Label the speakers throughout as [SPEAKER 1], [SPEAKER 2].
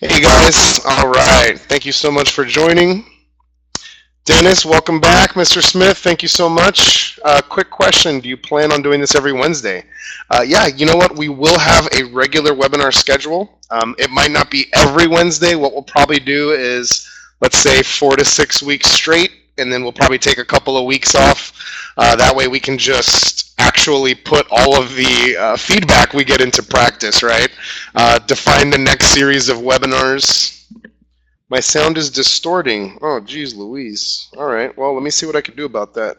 [SPEAKER 1] Hey guys, all right. Thank you so much for joining. Dennis, welcome back. Mr. Smith, thank you so much. Quick question: do you plan on doing this every Wednesday? Yeah, you know what? We will have a regular webinar schedule. It might not be every Wednesday. What we'll probably do is, let's say, 4 to 6 weeks straight, and then we'll probably take a couple of weeks off. That way we can just actually put all of the feedback we get into practice, right? Define the next series of webinars. My sound is distorting. Oh, geez, Louise. All right, well, let me see what I can do about that.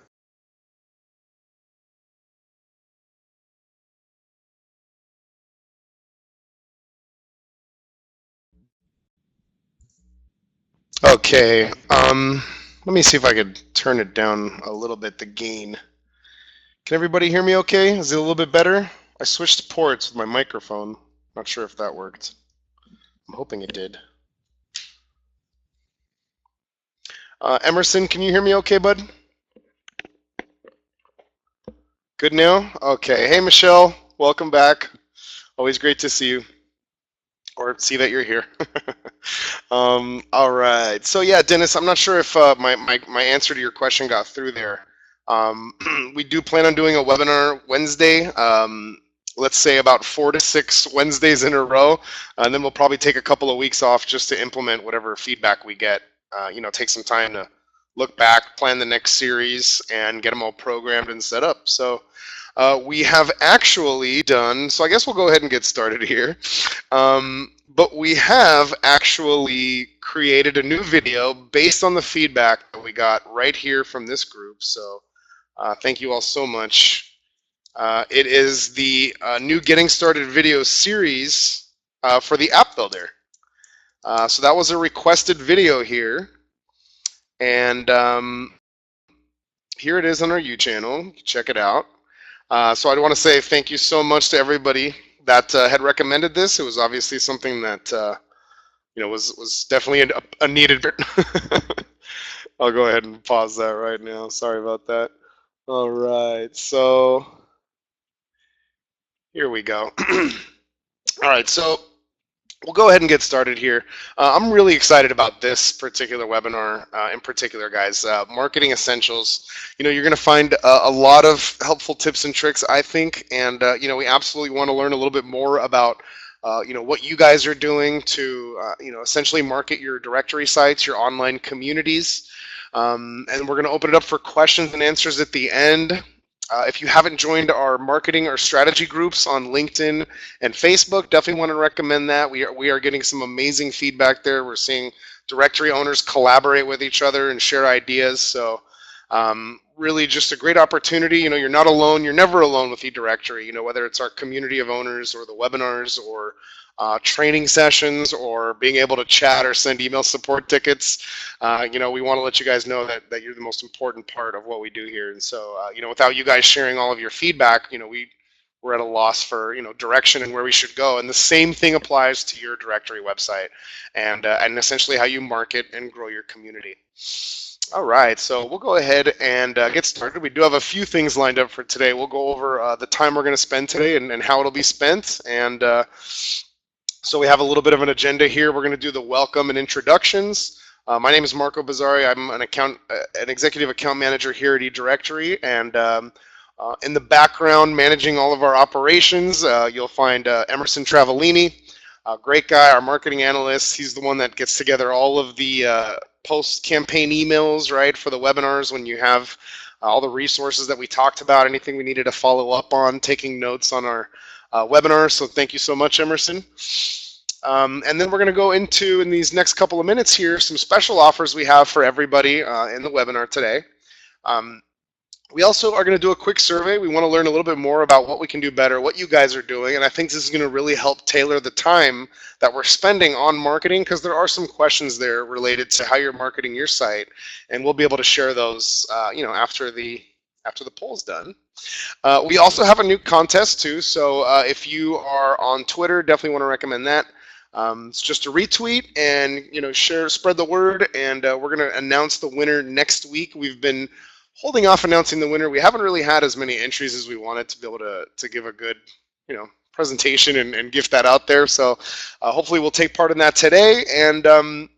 [SPEAKER 1] Okay, let me see if I could turn it down a little bit, the gain. Can everybody hear me okay? Is it a little bit better? I switched ports with my microphone. Not sure if that worked. I'm hoping it did. Emerson, can you hear me okay, bud? Good now? Okay. Hey, Michelle. Welcome back. Always great to see you. Or see that you're here. All right. So yeah, Dennis, I'm not sure if my answer to your question got through there. We do plan on doing a webinar Wednesday. Let's say about 4 to 6 Wednesdays in a row, and then we'll probably take a couple of weeks off just to implement whatever feedback we get. Take some time to look back, plan the next series, and get them all programmed and set up. So we have actually done, so I guess we'll go ahead and get started here. But we have actually created a new video based on the feedback that we got right here from this group. So thank you all so much. It is the new Getting Started video series for the app builder. So that was a requested video here. And here it is on our U channel. Check it out. So I want to say thank you so much to everybody that had recommended this. It was obviously something that was definitely a needed. I'll go ahead and pause that right now. Sorry about that. All right, so here we go. All right, so we'll go ahead and get started here. I'm really excited about this particular webinar in particular, guys. Marketing Essentials. You're going to find a lot of helpful tips and tricks, I think, and we absolutely want to learn a little bit more about what you guys are doing to essentially market your directory sites, your online communities, and we're going to open it up for questions and answers at the end. If you haven't joined our marketing or strategy groups on LinkedIn and Facebook, definitely want to recommend that. We are getting some amazing feedback there. We're seeing directory owners collaborate with each other and share ideas. So really just a great opportunity. You're not alone. You're never alone with eDirectory, whether it's our community of owners or the webinars or training sessions or being able to chat or send email support tickets. We want to let you guys know that you're the most important part of what we do here. And so, without you guys sharing all of your feedback, we're at a loss for direction and where we should go. And the same thing applies to your directory website and essentially how you market and grow your community. All right, so we'll go ahead and get started. We do have a few things lined up for today. We'll go over the time we're going to spend today and how it'll be spent. And so we have a little bit of an agenda here. We're going to do the welcome and introductions. My name is Marco Bizzari. I'm an executive account manager here at eDirectory, and in the background, managing all of our operations, you'll find Emerson Travellini, a great guy, our marketing analyst. He's the one that gets together all of the post-campaign emails, right, for the webinars when you have all the resources that we talked about, anything we needed to follow up on, taking notes on our webinar. So thank you so much, Emerson. And then we're going to go into, in these next couple of minutes here, some special offers we have for everybody in the webinar today. We also are going to do a quick survey. We want to learn a little bit more about what we can do better, what you guys are doing, and I think this is going to really help tailor the time that we're spending on marketing, because there are some questions there related to how you're marketing your site, and we'll be able to share those after the poll's done. We also have a new contest too, so if you are on Twitter, definitely want to recommend that. It's just a retweet and spread the word, and we're going to announce the winner next week. We've been holding off announcing the winner. We haven't really had as many entries as we wanted to be able to give a good presentation and gift that out there. So hopefully we'll take part in that today, and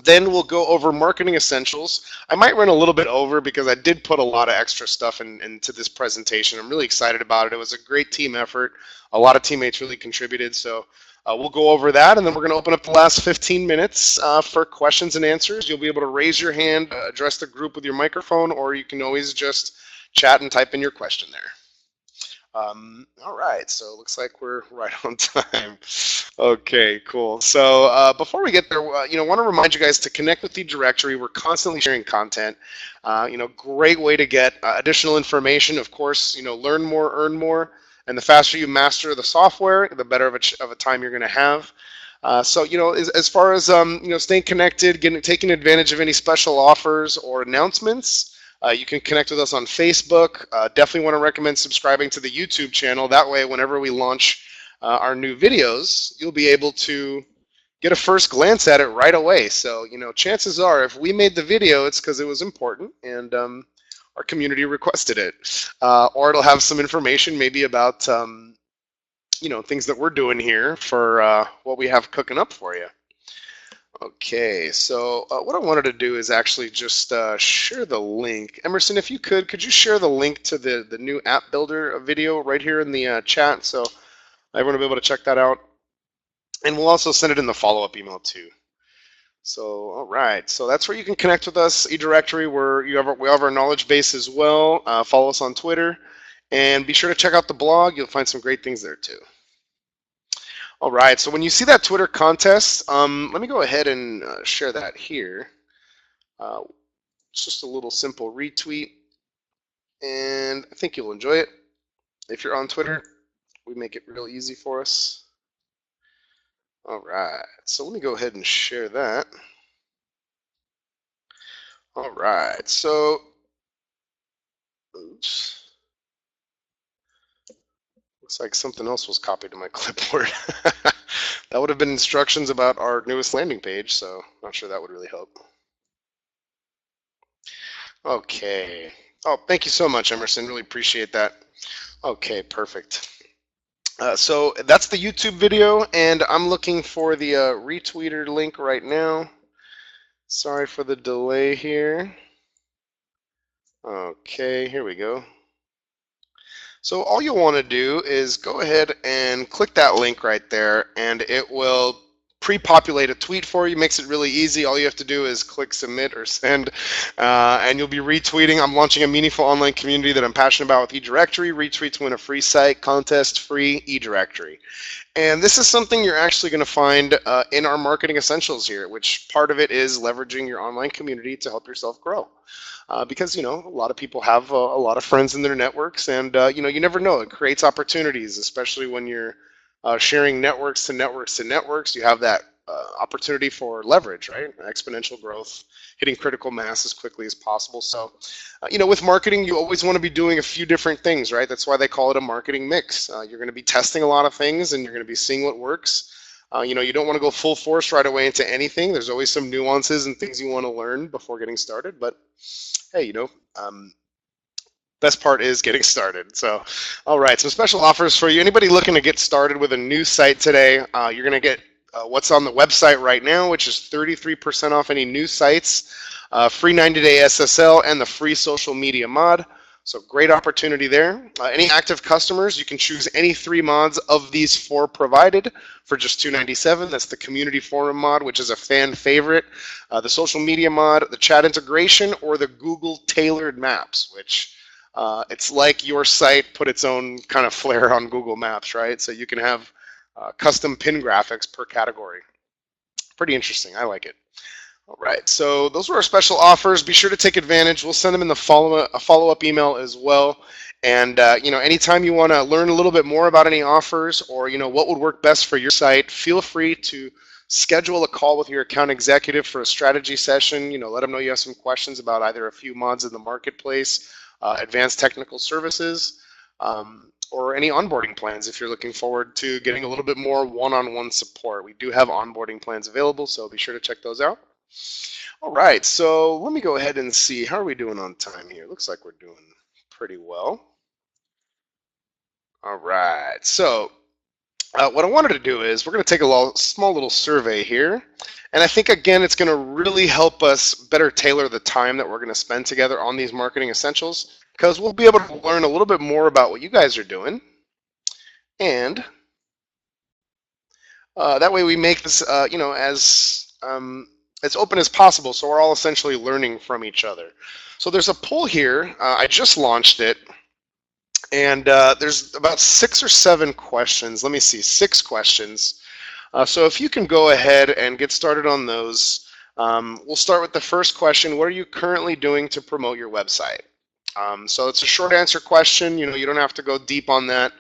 [SPEAKER 1] then we'll go over marketing essentials. I might run a little bit over because I did put a lot of extra stuff into this presentation. I'm really excited about it. It was a great team effort. A lot of teammates really contributed. So we'll go over that, and then we're going to open up the last 15 minutes for questions and answers. You'll be able to raise your hand, address the group with your microphone, or you can always just chat and type in your question there. All right, so it looks like we're right on time. Okay, cool. So before we get there, want to remind you guys to connect with eDirectory. We're constantly sharing content. Great way to get additional information. Of course, learn more, earn more, and the faster you master the software, the better of a time you're going to have. So as far as staying connected, taking advantage of any special offers or announcements. You can connect with us on Facebook. Definitely want to recommend subscribing to the YouTube channel. That way, whenever we launch our new videos, you'll be able to get a first glance at it right away. So, chances are, if we made the video, it's because it was important and our community requested it. Or it'll have some information maybe about, things that we're doing here for what we have cooking up for you. Okay, so what I wanted to do is actually just share the link. Emerson, if you could you share the link to the new app builder video right here in the chat, so everyone will be able to check that out. And we'll also send it in the follow-up email too. So, all right, so that's where you can connect with us, eDirectory, where we have our knowledge base as well. Follow us on Twitter, and be sure to check out the blog. You'll find some great things there too. All right, so when you see that Twitter contest, let me go ahead and share that here. It's just a little simple retweet, and I think you'll enjoy it. If you're on Twitter, we make it real easy for us. All right, so let me go ahead and share that. All right, so, oops. Looks like something else was copied to my clipboard. That would have been instructions about our newest landing page, so not sure that would really help. Okay. Oh, thank you so much, Emerson. Really appreciate that. Okay, perfect. So that's the YouTube video, and I'm looking for the retweeter link right now. Sorry for the delay here. Okay, here we go. So all you'll want to do is go ahead and click that link right there, and it will pre-populate a tweet for you. Makes it really easy. All you have to do is click submit or send, and you'll be retweeting. I'm launching a meaningful online community that I'm passionate about with eDirectory. Retweets win a free site, contest, free eDirectory. And this is something you're actually going to find in our marketing essentials here, which part of it is leveraging your online community to help yourself grow. Because a lot of people have a lot of friends in their networks, and you never know. It creates opportunities, especially when you're sharing networks to networks to networks. You have that opportunity for leverage, right? Exponential growth, hitting critical mass as quickly as possible. So, with marketing, you always want to be doing a few different things, right? That's why they call it a marketing mix. You're going to be testing a lot of things, and you're going to be seeing what works. You don't want to go full force right away into anything. There's always some nuances and things you want to learn before getting started. But hey, best part is getting started. So, all right, some special offers for you. Anybody looking to get started with a new site today, you're going to get what's on the website right now, which is 33% off any new sites, free 90-day SSL, and the free social media mod. So great opportunity there. Any active customers, you can choose any 3 mods of these 4 provided for just $297. That's the community forum mod, which is a fan favorite, the social media mod, the chat integration, or the Google tailored maps, which it's like your site put its own kind of flair on Google Maps, right? So you can have custom pin graphics per category. Pretty interesting. I like it. All right, so those were our special offers. Be sure to take advantage. We'll send them in the follow-up email as well. And anytime you want to learn a little bit more about any offers, or what would work best for your site, feel free to schedule a call with your account executive for a strategy session. Let them know you have some questions about either a few mods in the marketplace, advanced technical services, or any onboarding plans if you're looking forward to getting a little bit more one-on-one support. We do have onboarding plans available, so be sure to check those out. All right, so let me go ahead and see. How are we doing on time here? Looks like we're doing pretty well. All right, so What I wanted to do is we're going to take a small little survey here. And I think, again, it's going to really help us better tailor the time that we're going to spend together on these marketing essentials, because we'll be able to learn a little bit more about what you guys are doing. And that way we make this, as open as possible, so we're all essentially learning from each other. So there's a poll here. I just launched it. And there's about 6 or 7 questions. Let me see, 6 questions. So if you can go ahead and get started on those, we'll start with the first question. What are you currently doing to promote your website? So it's a short answer question. You don't have to go deep on that.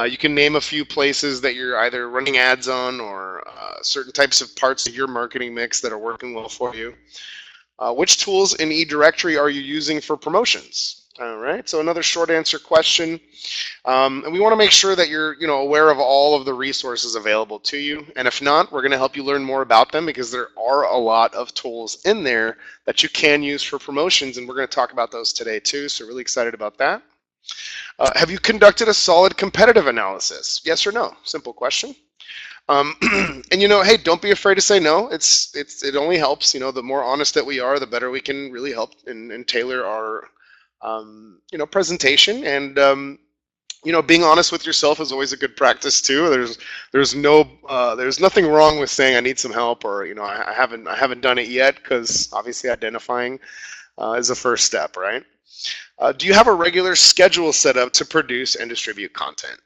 [SPEAKER 1] You can name a few places that you're either running ads on or certain types of parts of your marketing mix that are working well for you. Which tools in eDirectory are you using for promotions? All right, so another short answer question. And we want to make sure that you're aware of all of the resources available to you. And if not, we're going to help you learn more about them, because there are a lot of tools in there that you can use for promotions. And we're going to talk about those today too. So really excited about that. Have you conducted a solid competitive analysis? Yes or no? Simple question. And hey, don't be afraid to say no. It only helps. The more honest that we are, the better we can really help and tailor our presentation. And being honest with yourself is always a good practice too. There's nothing wrong with saying I need some help, or I haven't done it yet, because obviously identifying is a first step, right? Do you have a regular schedule set up to produce and distribute content?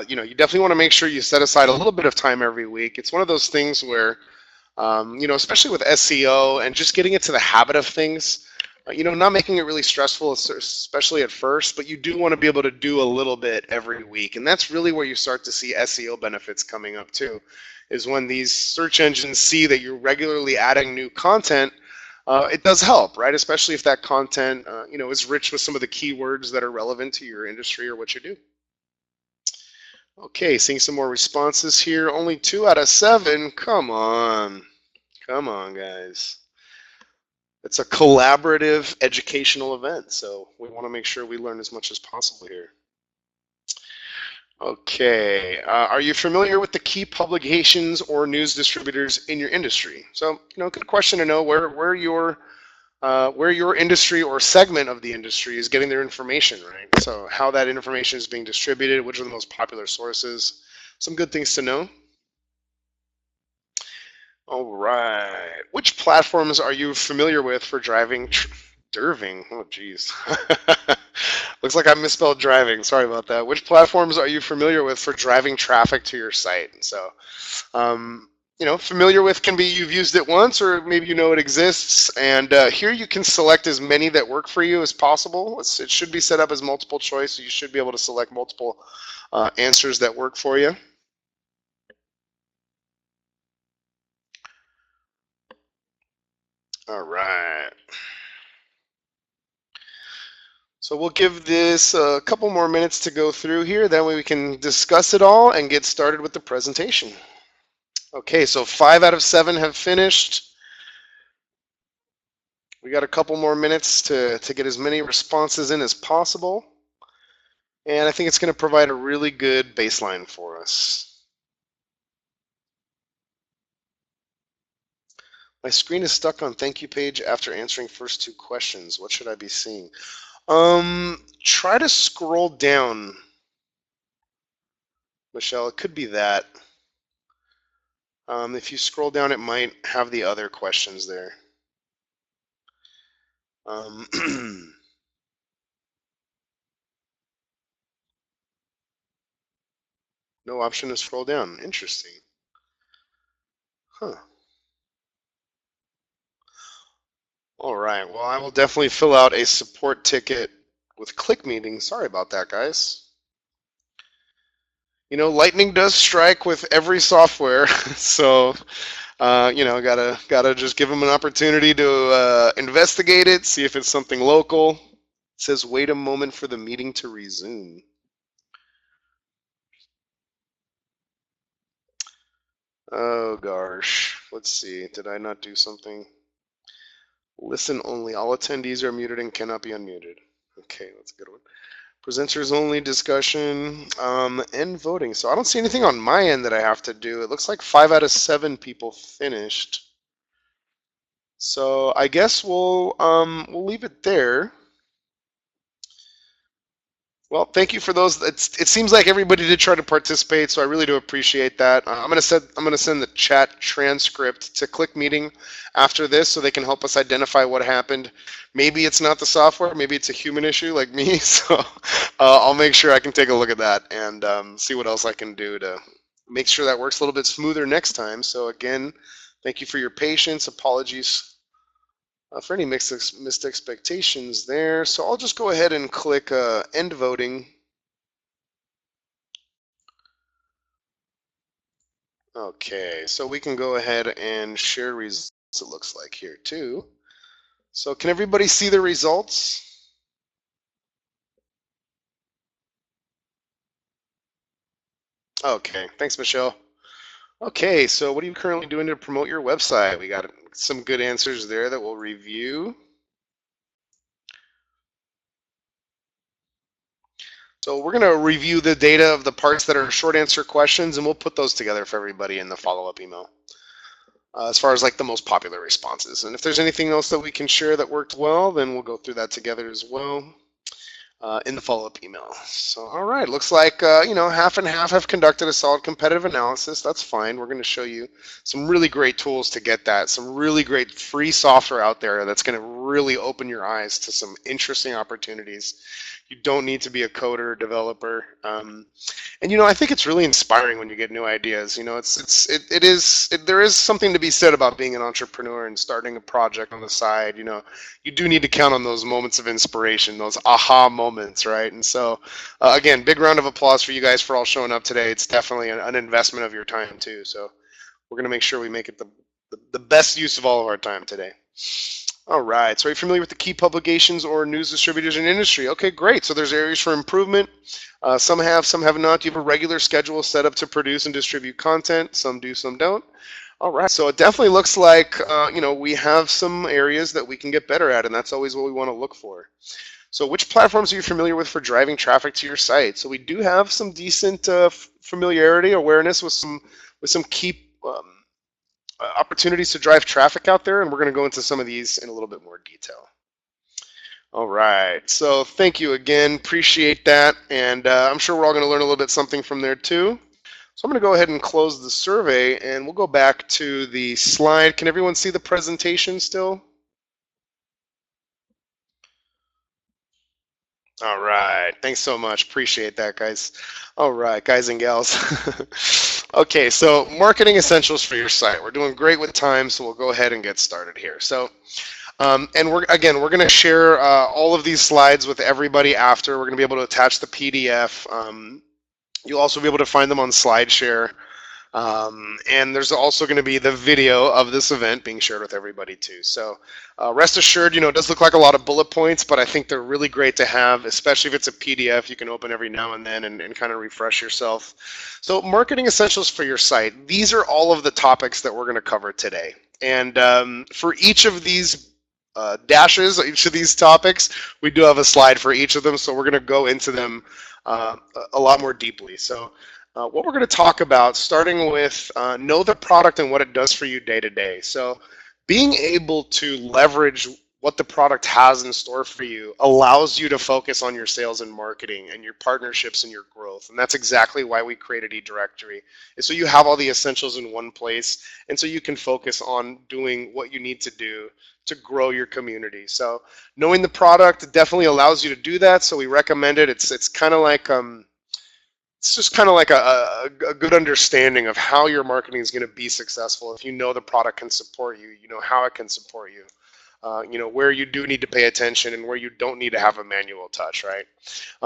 [SPEAKER 1] You definitely want to make sure you set aside a little bit of time every week. It's one of those things where, especially with SEO and just getting into the habit of things, not making it really stressful, especially at first, but you do want to be able to do a little bit every week. And that's really where you start to see SEO benefits coming up too, is when these search engines see that you're regularly adding new content. It does help, right? Especially if that content, is rich with some of the keywords that are relevant to your industry or what you do. Okay, seeing some more responses here. Only 2 out of 7. Come on, guys. It's a collaborative educational event, so we want to make sure we learn as much as possible here. Okay, are you familiar with the key publications or news distributors in your industry? So, good question to know where your industry or segment of the industry is getting their information, right? So how that information is being distributed, which are the most popular sources, some good things to know. All right. Which platforms are you familiar with for driving? Driving? Oh, geez. Looks like I misspelled driving. Sorry about that. Which platforms are you familiar with for driving traffic to your site? So, familiar with can be you've used it once, or maybe it exists. And here you can select as many that work for you as possible. It should be set up as multiple choice, so you should be able to select multiple answers that work for you. All right. So we'll give this a couple more minutes to go through here. That way we can discuss it all and get started with the presentation. Okay, so 5 out of 7 have finished. We got a couple more minutes to get as many responses in as possible. And I think it's going to provide a really good baseline for us. My screen is stuck on thank you page after answering first 2 questions. What should I be seeing? Try to scroll down, Michelle. It could be that. If you scroll down, it might have the other questions there. No option to scroll down. Interesting. Huh. All right. Well, I will definitely fill out a support ticket with ClickMeeting. Sorry about that, guys. Lightning does strike with every software, so gotta just give them an opportunity to investigate it, see if it's something local. It says wait a moment for the meeting to resume. Oh gosh, let's see. Did I not do something? Listen only. All attendees are muted and cannot be unmuted. Okay, that's a good one. Presenters only discussion, and voting. So I don't see anything on my end that I have to do. It looks like 5 out of 7 people finished. So I guess we'll leave it there. Well, thank you for those. It seems like everybody did try to participate, so I really do appreciate that. I'm gonna send the chat transcript to Click Meeting after this, so they can help us identify what happened. Maybe it's not the software, maybe it's a human issue like me. So I'll make sure I can take a look at that and see what else I can do to make sure that works a little bit smoother next time. So again, thank you for your patience. Apologies for any missed expectations there. So I'll just go ahead and click end voting. Okay, so we can go ahead and share results, it looks like here too. So can everybody see the results? Okay, thanks, Michelle. Okay, so what are you currently doing to promote your website? We got some good answers there that we'll review. So we're going to review the data of the parts that are short answer questions, and we'll put those together for everybody in the follow-up email as far as like the most popular responses. And if there's anything else that we can share that worked well, then we'll go through that together as well in the follow-up email. So, all right, looks like, half and half have conducted a solid competitive analysis. That's fine. We're going to show you some really great tools to get that, some really great free software out there that's going to really open your eyes to some interesting opportunities. You don't need to be a coder or developer. And I think it's really inspiring when you get new ideas. There is something to be said about being an entrepreneur and starting a project on the side. You do need to count on those moments of inspiration, those aha moments, right? And so, again, big round of applause for you guys for all showing up today. It's definitely an investment of your time too. So we're gonna make sure we make it the best use of all of our time today. All right, so are you familiar with the key publications or news distributors in industry? Okay, great. So there's areas for improvement. Some have not. You have a regular schedule set up to produce and distribute content. Some do, some don't. All right, so it definitely looks like we have some areas that we can get better at, and that's always what we want to look for. So which platforms are you familiar with for driving traffic to your site? So we do have some decent familiarity, awareness with some key opportunities to drive traffic out there, and we're going to go into some of these in a little bit more detail. All right, so thank you again, appreciate that, and I'm sure we're all going to learn a little bit something from there too. So I'm going to go ahead and close the survey, and we'll go back to the slide. Can everyone see the presentation still? All right, thanks so much, appreciate that, guys. All right, guys and gals. Okay, so marketing essentials for your site. We're doing great with time, so we'll go ahead and get started here. So, and we're going to share all of these slides with everybody after. We're going to be able to attach the PDF. You'll also be able to find them on SlideShare. And there's also going to be the video of this event being shared with everybody too. So rest assured, it does look like a lot of bullet points, but I think they're really great to have, especially if it's a PDF you can open every now and then and kind of refresh yourself. So marketing essentials for your site. These are all of the topics that we're going to cover today. And for each of these dashes, each of these topics, we do have a slide for each of them. So we're going to go into them a lot more deeply. So what we're going to talk about, starting with know the product and what it does for you day to day. So being able to leverage what the product has in store for you allows you to focus on your sales and marketing and your partnerships and your growth. And that's exactly why we created eDirectory. And so you have all the essentials in one place, and so you can focus on doing what you need to do to grow your community. So knowing the product definitely allows you to do that. So we recommend it. It's kind of like it's just kind of like a good understanding of how your marketing is going to be successful. If you know the product can support you, you know how it can support you, where you do need to pay attention and where you don't need to have a manual touch, right?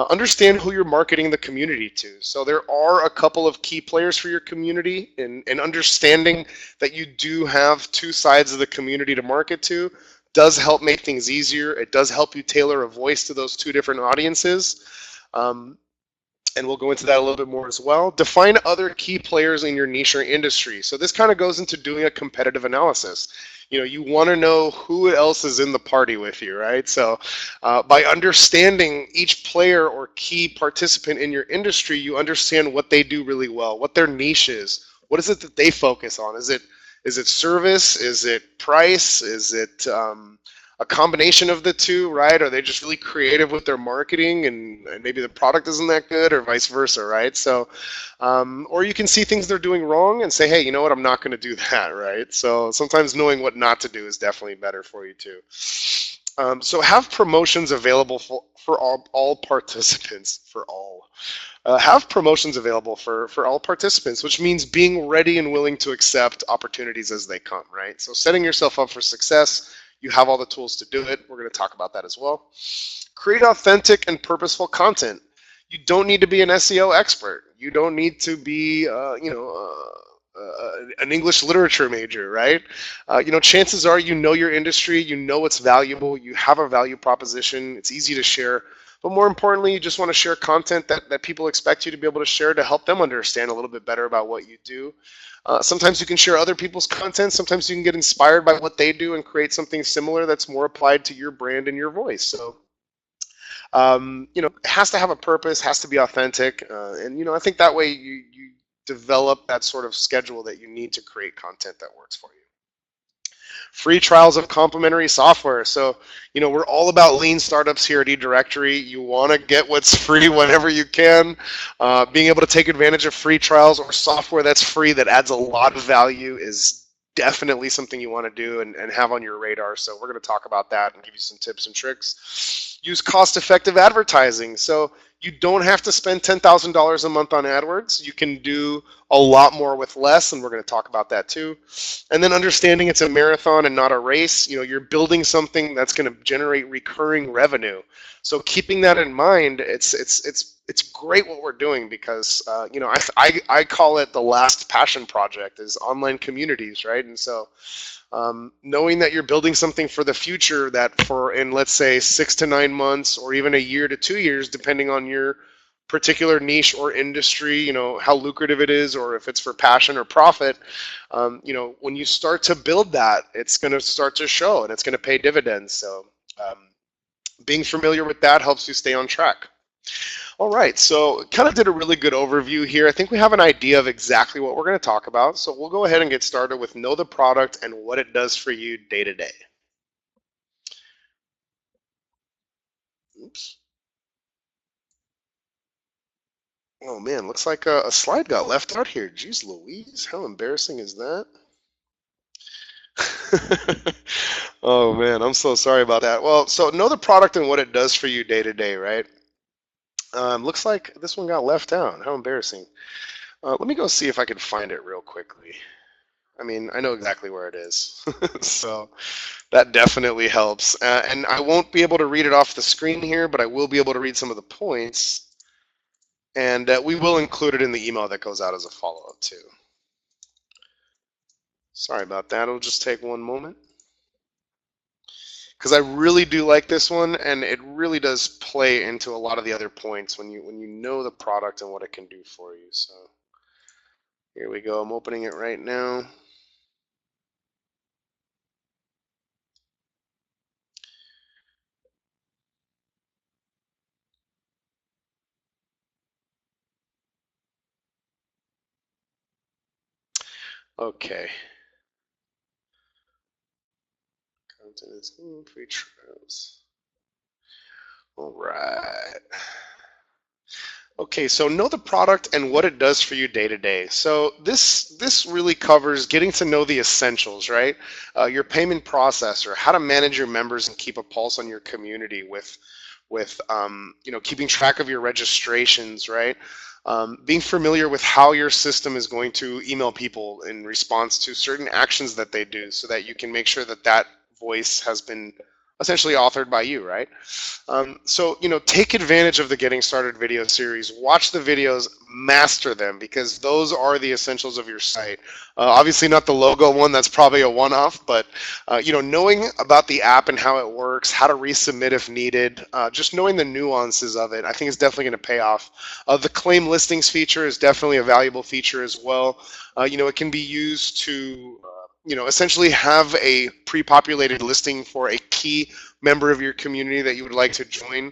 [SPEAKER 1] Understand who you're marketing the community to. So there are a couple of key players for your community, and understanding that you do have two sides of the community to market to does help make things easier. It does help you tailor a voice to those two different audiences. And we'll go into that a little bit more as well. Define other key players in your niche or industry. So this kind of goes into doing a competitive analysis. You want to know who else is in the party with you, right? So by understanding each player or key participant in your industry, you understand what they do really well, what their niche is, what is it that they focus on. Is it service? Is it price? Is it a combination of the two, right? Are they just really creative with their marketing and maybe the product isn't that good, or vice versa, right? So, or you can see things they're doing wrong and say, hey, you know what, I'm not going to do that, right? So sometimes knowing what not to do is definitely better for you too. So have promotions available for all participants, for all. Have promotions available for all participants, which means being ready and willing to accept opportunities as they come, right? So setting yourself up for success, you have all the tools to do it. We're going to talk about that as well. Create authentic and purposeful content. You don't need to be an SEO expert. You don't need to be, an English literature major, right? Chances are you know your industry, you know what's valuable, you have a value proposition, it's easy to share. But more importantly, you just want to share content that people expect you to be able to share to help them understand a little bit better about what you do. Sometimes you can share other people's content. Sometimes you can get inspired by what they do and create something similar that's more applied to your brand and your voice. So, it has to have a purpose, has to be authentic. And I think that way you develop that sort of schedule that you need to create content that works for you. Free trials of complementary software. So, we're all about lean startups here at eDirectory. You want to get what's free whenever you can. Being able to take advantage of free trials or software that's free that adds a lot of value is definitely something you want to do and have on your radar. So we're going to talk about that and give you some tips and tricks. Use cost-effective advertising. So you don't have to spend $10,000 a month on AdWords. You can do a lot more with less, and we're going to talk about that too. And then understanding it's a marathon and not a race. You're building something that's going to generate recurring revenue. So keeping that in mind, it's great what we're doing because I call it the last passion project is online communities, right? And so knowing that you're building something for the future that in let's say 6 to 9 months or even a year to 2 years, depending on your particular niche or industry, how lucrative it is or if it's for passion or profit, when you start to build that, it's going to start to show and it's going to pay dividends. So being familiar with that helps you stay on track. All right, so kind of did a really good overview here. I think we have an idea of exactly what we're going to talk about. So we'll go ahead and get started with know the product and what it does for you day to day. Oops. Oh man, looks like a slide got left out here. Jeez Louise, how embarrassing is that? Oh man, I'm so sorry about that. Well, so know the product and what it does for you day to day, right? Looks like this one got left out. How embarrassing. Let me go see if I can find it real quickly. I mean, I know exactly where it is. So that definitely helps. And I won't be able to read it off the screen here, but I will be able to read some of the points. And we will include it in the email that goes out as a follow-up too. Sorry about that. It'll just take one moment. Because I really do like this one, and it really does play into a lot of the other points when you know the product and what it can do for you. So here we go. I'm opening it right now. Okay. Content is free trials. All right. Okay, so know the product and what it does for you day to day. So this really covers getting to know the essentials, right? Your payment processor, how to manage your members and keep a pulse on your community with keeping track of your registrations, right? Being familiar with how your system is going to email people in response to certain actions that they do so that you can make sure that that voice has been essentially authored by you, right? So, take advantage of the Getting Started video series. Watch the videos, master them, because those are the essentials of your site. Obviously not the logo one, that's probably a one-off, but, knowing about the app and how it works, how to resubmit if needed, just knowing the nuances of it, I think is definitely going to pay off. The claim listings feature is definitely a valuable feature as well. It can be used to essentially have a pre-populated listing for a key member of your community that you would like to join.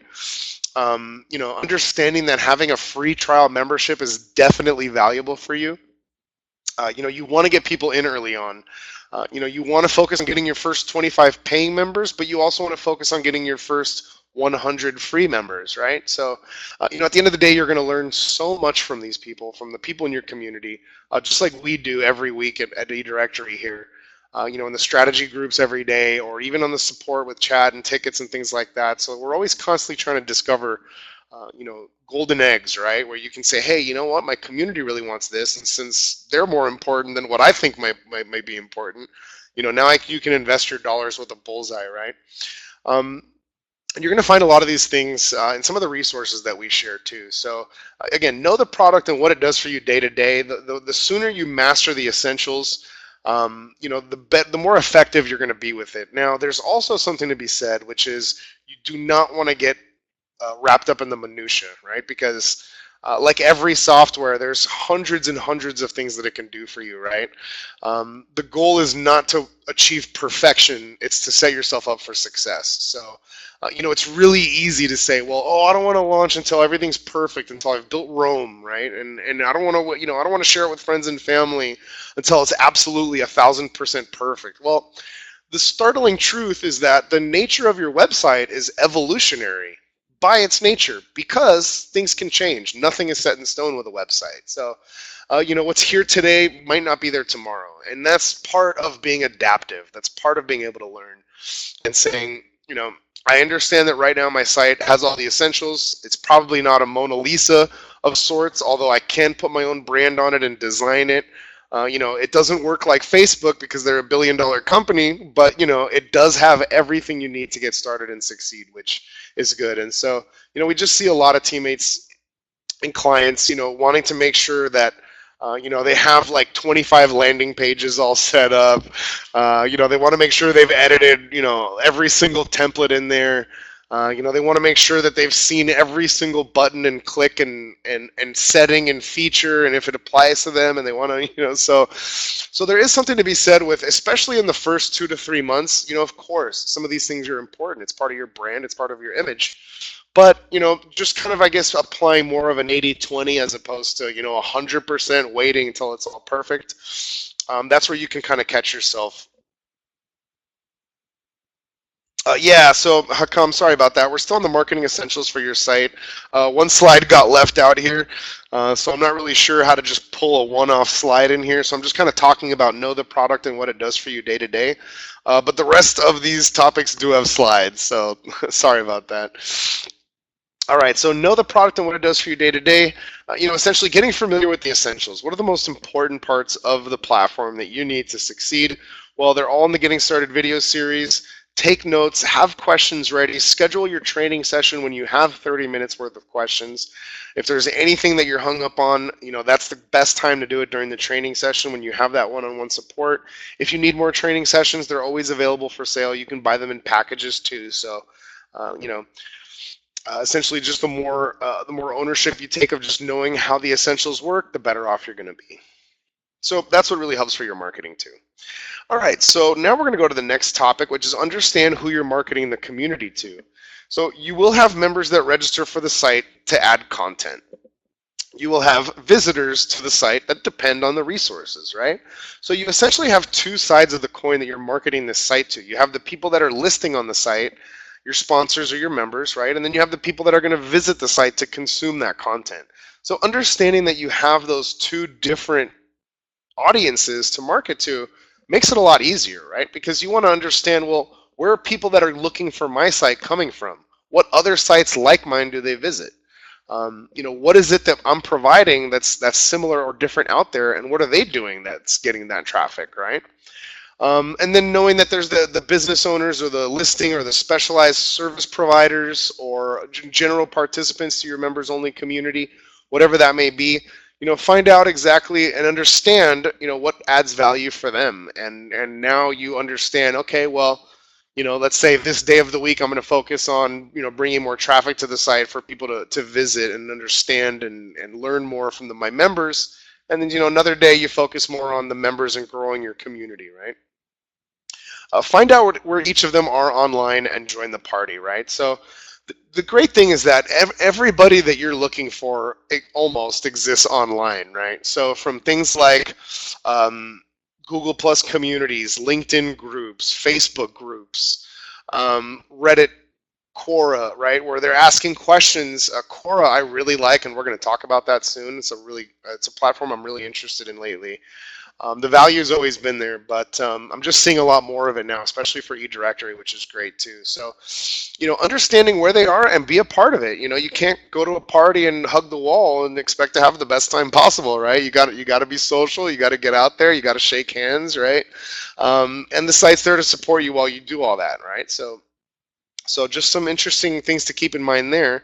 [SPEAKER 1] Understanding that having a free trial membership is definitely valuable for you. You want to get people in early on. You want to focus on getting your first 25 paying members, but you also want to focus on getting your first 100 free members, right? So, at the end of the day, you're going to learn so much from these people, from the people in your community, just like we do every week at eDirectory here. In the strategy groups every day, or even on the support with chat and tickets and things like that. So we're always constantly trying to discover, golden eggs, right? Where you can say, hey, you know what, my community really wants this, and since they're more important than what I think might be important, now you can invest your dollars with a bullseye, right? And you're going to find a lot of these things in some of the resources that we share too. So again, know the product and what it does for you day to day. The sooner you master the essentials, the more effective you're going to be with it. Now, there's also something to be said, which is you do not want to get wrapped up in the minutia, right? Because like every software, there's hundreds and hundreds of things that it can do for you, right? The goal is not to achieve perfection, it's to set yourself up for success. So, it's really easy to say, well, I don't want to launch until everything's perfect, until I've built Rome, right? And I don't want to, I don't want to share it with friends and family until it's absolutely 1,000% perfect. Well, the startling truth is that the nature of your website is evolutionary by its nature, because things can change. Nothing is set in stone with a website. So, what's here today might not be there tomorrow. And that's part of being adaptive. That's part of being able to learn and saying, I understand that right now my site has all the essentials. It's probably not a Mona Lisa of sorts, although I can put my own brand on it and design it. It doesn't work like Facebook because they're $1 billion company, but it does have everything you need to get started and succeed, which is good. And so, we just see a lot of teammates and clients, wanting to make sure that, they have like 25 landing pages all set up. They want to make sure they've edited, every single template in there. They want to make sure that they've seen every single button and click and setting and feature, and if it applies to them, and they want to, so there is something to be said with, especially in the first 2 to 3 months, of course, some of these things are important. It's part of your brand, it's part of your image. But, just kind of, I guess, applying more of an 80-20 as opposed to, 100% waiting until it's all perfect. That's where you can kind of catch yourself. Yeah, so Hakam, sorry about that. We're still on the marketing essentials for your site. One slide got left out here, so I'm not really sure how to just pull a one-off slide in here. So I'm just kind of talking about know the product and what it does for you day to day. But the rest of these topics do have slides, so sorry about that. All right, so know the product and what it does for you day to day. Essentially getting familiar with the essentials. What are the most important parts of the platform that you need to succeed? Well, they're all in the Getting Started video series. Take notes, have questions ready, schedule your training session when you have 30 minutes worth of questions. If there's anything that you're hung up on, that's the best time to do it during the training session when you have that one-on-one support. If you need more training sessions, they're always available for sale. You can buy them in packages too. So, essentially just the more ownership you take of just knowing how the essentials work, the better off you're going to be. So that's what really helps for your marketing too. All right, so now we're going to go to the next topic, which is understand who you're marketing the community to. So you will have members that register for the site to add content. You will have visitors to the site that depend on the resources, right? So you essentially have two sides of the coin that you're marketing this site to. You have the people that are listing on the site, your sponsors or your members, right? And then you have the people that are going to visit the site to consume that content. So understanding that you have those two different audiences to market to makes it a lot easier, right? Because you want to understand, well, where are people that are looking for my site coming from? What other sites like mine do they visit? What is it that I'm providing that's similar or different out there, and what are they doing that's getting that traffic, right? And then knowing that there's the business owners or the listing or the specialized service providers or general participants to your members only community, whatever that may be, find out exactly and understand, what adds value for them. And now you understand, okay, well, let's say this day of the week, I'm going to focus on, bringing more traffic to the site for people to visit and understand and learn more from my members. And then, another day you focus more on the members and growing your community, right? Find out where each of them are online and join the party, right? So the great thing is that everybody that you're looking for, it almost exists online, right? So from things like Google Plus communities, LinkedIn groups, Facebook groups, Reddit, Quora, right, where they're asking questions. Quora I really like, and we're going to talk about that soon. It's a platform I'm really interested in lately. The value has always been there, but I'm just seeing a lot more of it now, especially for eDirectory, which is great too. So, understanding where they are and be a part of it. You can't go to a party and hug the wall and expect to have the best time possible, right? You got to be social. You got to get out there. You got to shake hands, right? And the site's there to support you while you do all that, right? So just some interesting things to keep in mind there.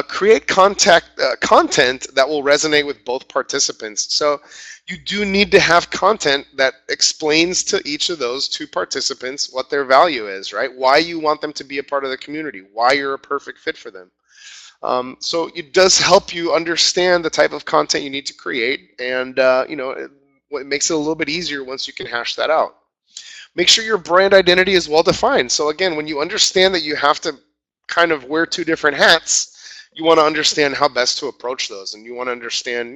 [SPEAKER 1] Create content that will resonate with both participants. So you do need to have content that explains to each of those two participants what their value is, right? Why you want them to be a part of the community, why you're a perfect fit for them. So it does help you understand the type of content you need to create, and it makes it a little bit easier once you can hash that out. Make sure your brand identity is well defined. So again, when you understand that you have to kind of wear two different hats, you want to understand how best to approach those, and you want to understand,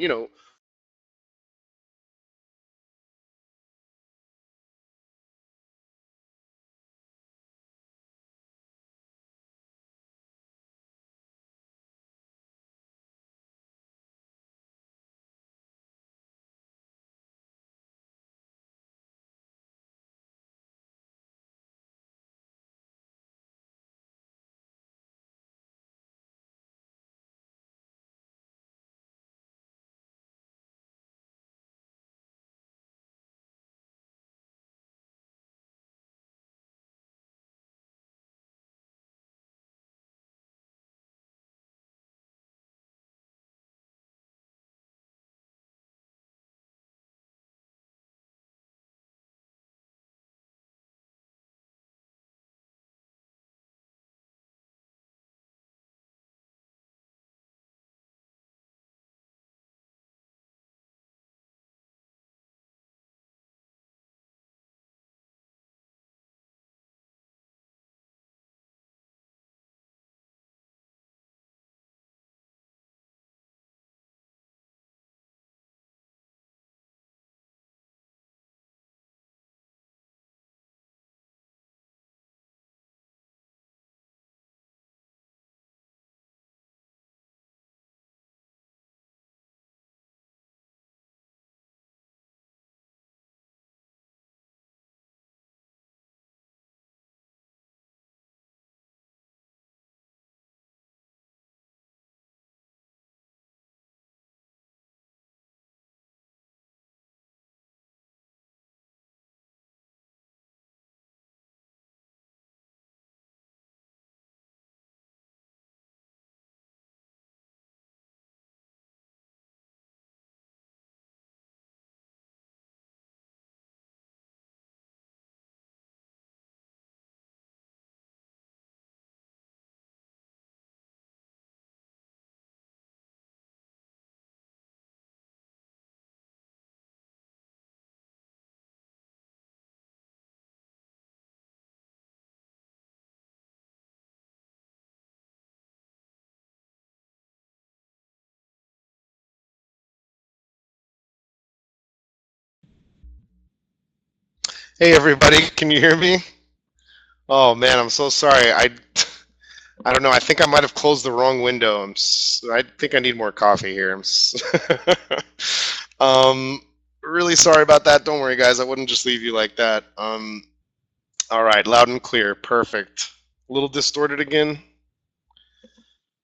[SPEAKER 1] hey everybody, can you hear me? Oh man, I'm so sorry. I don't know. I think I might have closed the wrong window. I think I need more coffee here. Um, really sorry about that. Don't worry, guys. I wouldn't just leave you like that. All right, loud and clear. Perfect. A little distorted again.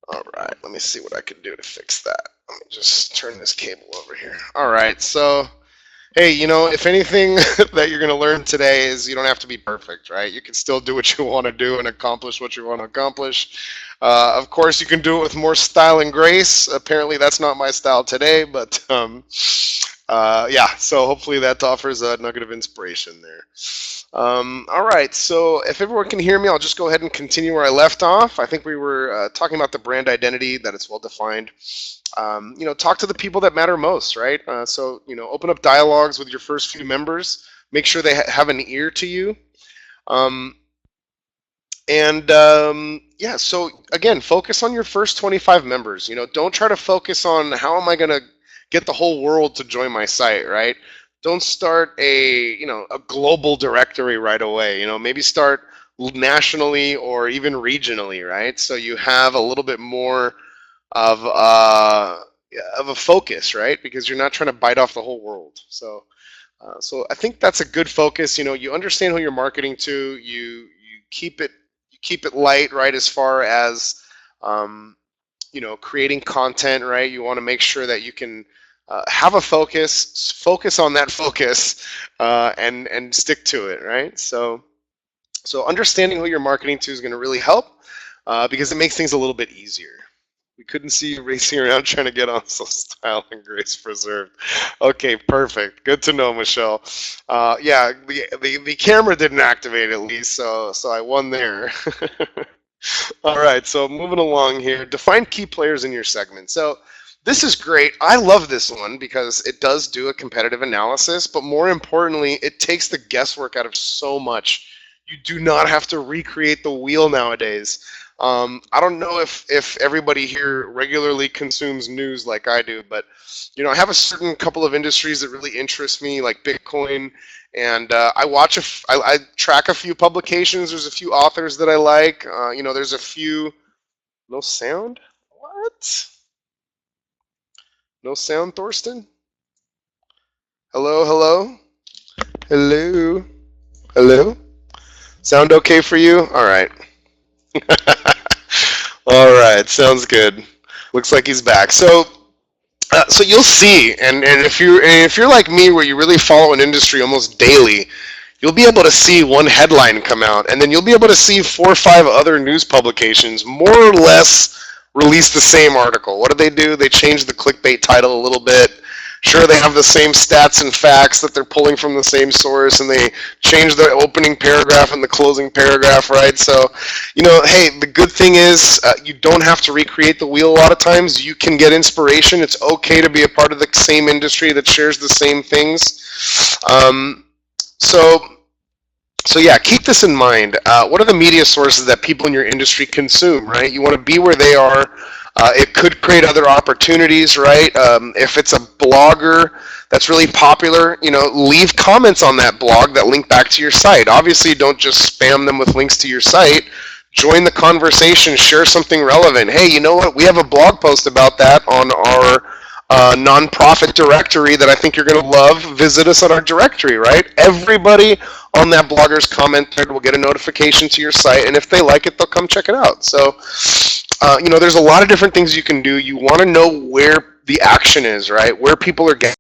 [SPEAKER 1] All right, let me see what I can do to fix that. Let me just turn this cable over here. All right, so hey, if anything that you're going to learn today is you don't have to be perfect, right? You can still do what you want to do and accomplish what you want to accomplish. Of course, you can do it with more style and grace. Apparently, that's not my style today, but Yeah, so hopefully that offers a nugget of inspiration there. All right, so if everyone can hear me, I'll just go ahead and continue where I left off. I think we were talking about the brand identity, that it's well defined. Talk to the people that matter most, right? So, open up dialogues with your first few members. Make sure they have an ear to you. Yeah, so again, focus on your first 25 members. Don't try to focus on how am I going to get the whole world to join my site, right? Don't start a global directory right away. Maybe start nationally or even regionally, right? So you have a little bit more of a focus, right? Because you're not trying to bite off the whole world. So I think that's a good focus. You understand who you're marketing to. You keep it light, right? As far as creating content, right? You want to make sure that you can have a focus on that focus, and stick to it, right? So understanding who you're marketing to is going to really help, because it makes things a little bit easier. We couldn't see you racing around trying to get on, so style and grace preserved. Okay, perfect. Good to know, Michelle. Yeah, the camera didn't activate at least, so I won there. All right, so moving along here. Define key players in your segment. So this is great. I love this one because it does do a competitive analysis, but more importantly, it takes the guesswork out of so much. You do not have to recreate the wheel nowadays. I don't know if everybody here regularly consumes news like I do, but I have a certain couple of industries that really interest me, like Bitcoin, and I track a few publications. There's a few authors that I like. There's a few. No sound? What? No sound, Thorsten? Hello, hello, hello, hello. Sound okay for you? All right. All right, sounds good. Looks like he's back. So you'll see, and if you're like me, where you really follow an industry almost daily, you'll be able to see one headline come out, and then you'll be able to see 4 or 5 other news publications more or less release the same article. What do? They change the clickbait title a little bit. Sure, they have the same stats and facts that they're pulling from the same source, and they change the opening paragraph and the closing paragraph, right? So, hey, the good thing is you don't have to recreate the wheel a lot of times. You can get inspiration. It's okay to be a part of the same industry that shares the same things. So yeah, keep this in mind. What are the media sources that people in your industry consume, right? You want to be where they are. It could create other opportunities, right? If it's a blogger that's really popular, leave comments on that blog that link back to your site. Obviously, don't just spam them with links to your site. Join the conversation, share something relevant. Hey, you know what? We have a blog post about that on our nonprofit directory that I think you're going to love. Visit us on our directory, right? Everybody on that blogger's comment thread will get a notification to your site, and if they like it, they'll come check it out. So, there's a lot of different things you can do. You want to know where the action is, right? Where people are getting.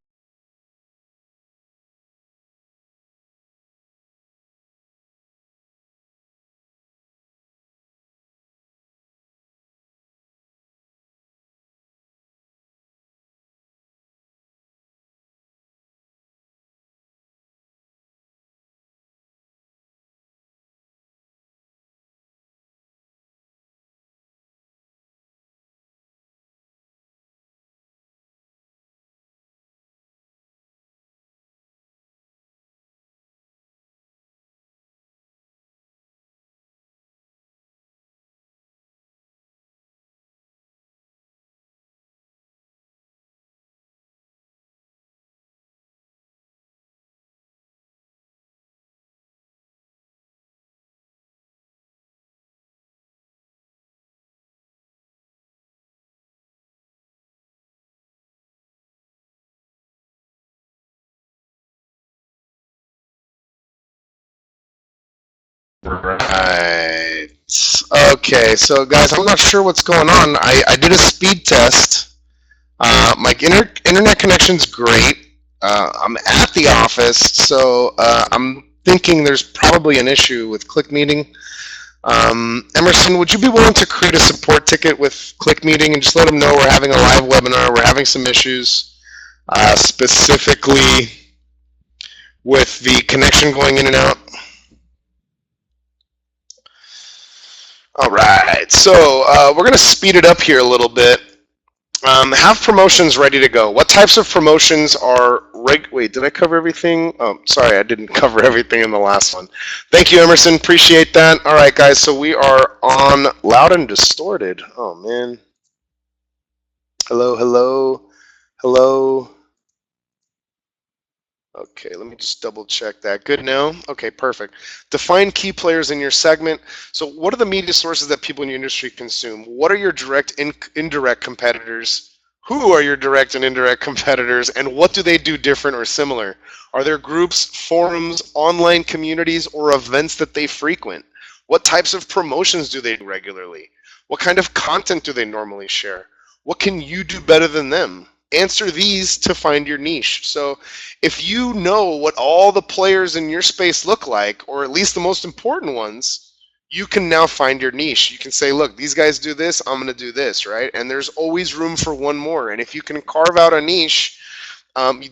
[SPEAKER 1] Right. Okay, so guys, I'm not sure what's going on. I did a speed test. My internet connection's great. I'm at the office, so I'm thinking there's probably an issue with ClickMeeting. Emerson, would you be willing to create a support ticket with ClickMeeting and just let them know we're having a live webinar, we're having some issues? specifically with the connection going in and out. All right, so we're going to speed it up here a little bit. Have promotions ready to go. What types of promotions are wait, did I cover everything? Oh, sorry, I didn't cover everything in the last one. Thank you, Emerson. Appreciate that. All right, guys, so we are on loud and distorted. Oh, man. Hello, hello, hello. Okay, let me just double check that. Good now? Okay, perfect. Define key players in your segment. So what are the media sources that people in your industry consume? What are your direct and indirect competitors? Who are your direct and indirect competitors, and what do they do different or similar? Are there groups, forums, online communities, or events that they frequent? What types of promotions do they do regularly? What kind of content do they normally share? What can you do better than them? Answer these to find your niche. So if you know what all the players in your space look like, or at least the most important ones, you can now find your niche. You can say, look, these guys do this, I'm going to do this, right? And there's always room for one more. And if you can carve out a niche,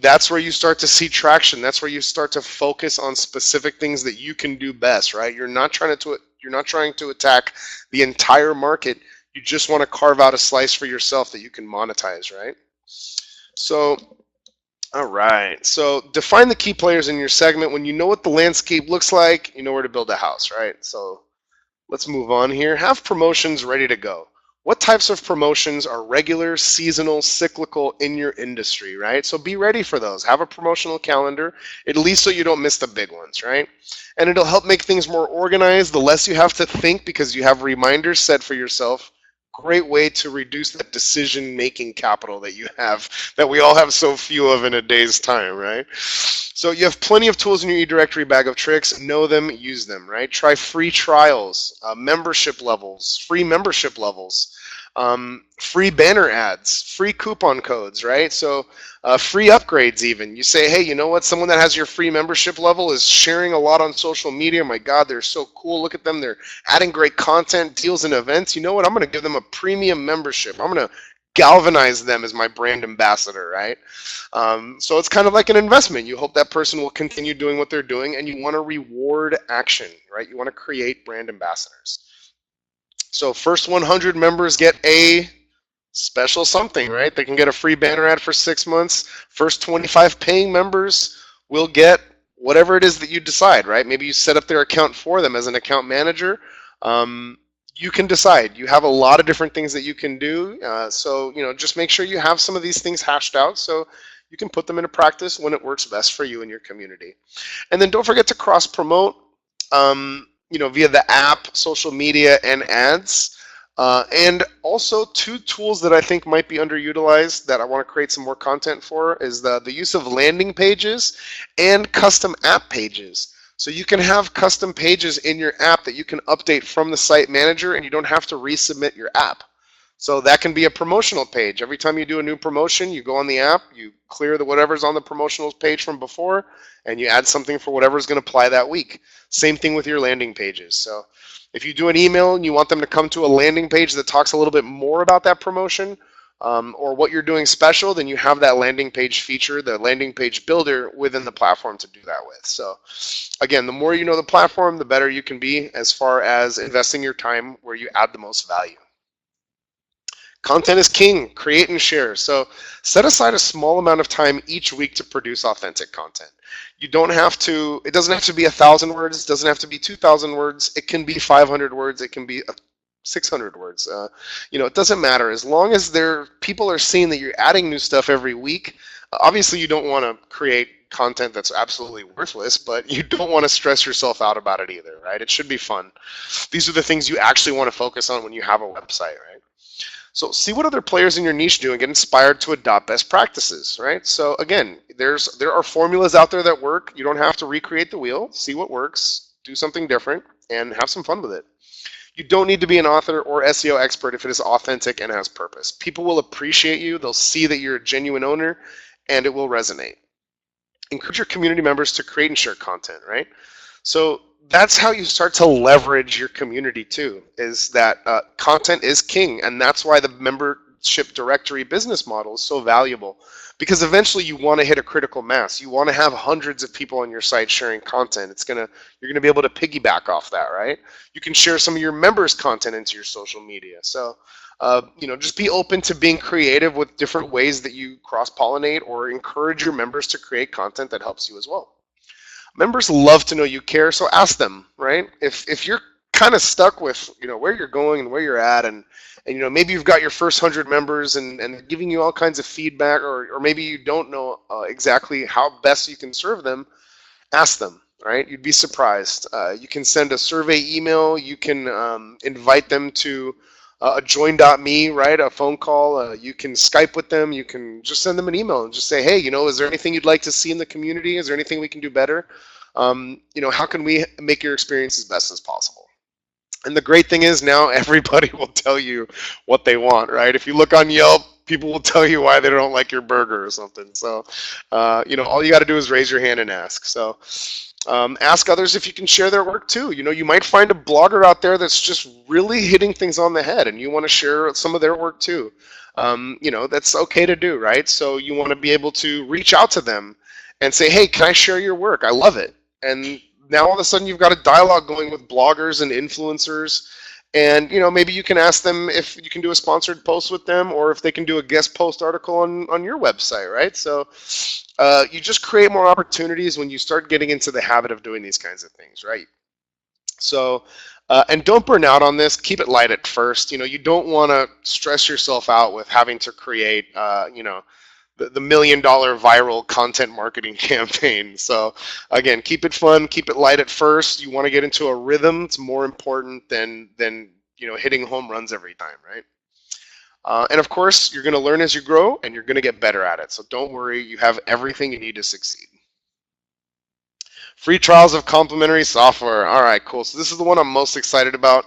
[SPEAKER 1] that's where you start to see traction. That's where you start to focus on specific things that you can do best, right? You're not trying to attack the entire market. You just want to carve out a slice for yourself that you can monetize, right? So, all right. So define the key players in your segment. When you know what the landscape looks like, you know where to build a house, right? So let's move on here. Have promotions ready to go. What types of promotions are regular, seasonal, cyclical in your industry, right? So be ready for those. Have a promotional calendar, at least so you don't miss the big ones, right? And it'll help make things more organized. The less you have to think because you have reminders set for yourself. Great way to reduce that decision-making capital that you have, that we all have so few of in a day's time, right? So you have plenty of tools in your eDirectory bag of tricks. Know them, use them, right? Try free trials, membership levels, free membership levels, free banner ads, free coupon codes, right? So free upgrades even. You say, hey, you know what? Someone that has your free membership level is sharing a lot on social media. My God, they're so cool. Look at them. They're adding great content, deals, and events. You know what? I'm going to give them a premium membership. I'm going to galvanize them as my brand ambassador, right? So it's kind of like an investment. You hope that person will continue doing what they're doing, and you want to reward action, right? You want to create brand ambassadors. So first 100 members get a special something, right? They can get a free banner ad for 6 months. First 25 paying members will get whatever it is that you decide, right? Maybe you set up their account for them as an account manager. You can decide. You have a lot of different things that you can do. So, just make sure you have some of these things hashed out so you can put them into practice when it works best for you and your community. And then don't forget to cross promote, via the app, social media, and ads. And also 2 tools that I think might be underutilized that I want to create some more content for is the use of landing pages and custom app pages. So you can have custom pages in your app that you can update from the site manager, and you don't have to resubmit your app. So that can be a promotional page. Every time you do a new promotion, you go on the app, you clear whatever's on the promotional page from before, and you add something for whatever's going to apply that week. Same thing with your landing pages. So if you do an email and you want them to come to a landing page that talks a little bit more about that promotion, or what you're doing special, then you have that landing page feature, the landing page builder within the platform to do that with. So again, the more you know the platform, the better you can be as far as investing your time where you add the most value. Content is king. Create and share. So set aside a small amount of time each week to produce authentic content. You don't have to, it doesn't have to be 1,000 words, it doesn't have to be 2,000 words, it can be 500 words, it can be 600 words. It doesn't matter. As long as people are seeing that you're adding new stuff every week. Obviously, you don't want to create content that's absolutely worthless, but you don't want to stress yourself out about it either, right? It should be fun. These are the things you actually want to focus on when you have a website, right? So see what other players in your niche do and get inspired to adopt best practices, right? So again, there are formulas out there that work. You don't have to recreate the wheel. See what works, do something different, and have some fun with it. You don't need to be an author or SEO expert if it is authentic and has purpose. People will appreciate you. They'll see that you're a genuine owner, and it will resonate. Encourage your community members to create and share content, right? So that's how you start to leverage your community too, is that content is king, and that's why the membership directory business model is so valuable, because eventually you want to hit a critical mass. You want to have hundreds of people on your site sharing content. You're gonna be able to piggyback off that, right? You can share some of your members' content into your social media. So, just be open to being creative with different ways that you cross-pollinate or encourage your members to create content that helps you as well. Members love to know you care, so ask them, right? If you're kind of stuck with where you're going and where you're at, and maybe you've got your first 100 members and giving you all kinds of feedback, or maybe you don't know exactly how best you can serve them, ask them, right? You'd be surprised. You can send a survey email. You can invite them to a join.me, right? A phone call. You can Skype with them. You can just send them an email and just say, hey, is there anything you'd like to see in the community? Is there anything we can do better? How can we make your experience as best as possible? And the great thing is now everybody will tell you what they want, right? If you look on Yelp, people will tell you why they don't like your burger or something. So, all you got to do is raise your hand and ask. So, ask others if you can share their work too. You might find a blogger out there that's just really hitting things on the head, and you want to share some of their work too. That's okay to do, right? So you want to be able to reach out to them and say, hey, can I share your work? I love it. And now all of a sudden you've got a dialogue going with bloggers and influencers, and maybe you can ask them if you can do a sponsored post with them, or if they can do a guest post article on your website, right? So you just create more opportunities when you start getting into the habit of doing these kinds of things, right? So and don't burn out on this. Keep it light at first. You don't want to stress yourself out with having to create the $1 million viral content marketing campaign. So again, keep it fun, keep it light at first. You want to get into a rhythm. It's more important than hitting home runs every time, right? And of course, you're going to learn as you grow, and you're going to get better at it. So don't worry, you have everything you need to succeed. Free trials of complimentary software. All right, cool. So this is the one I'm most excited about.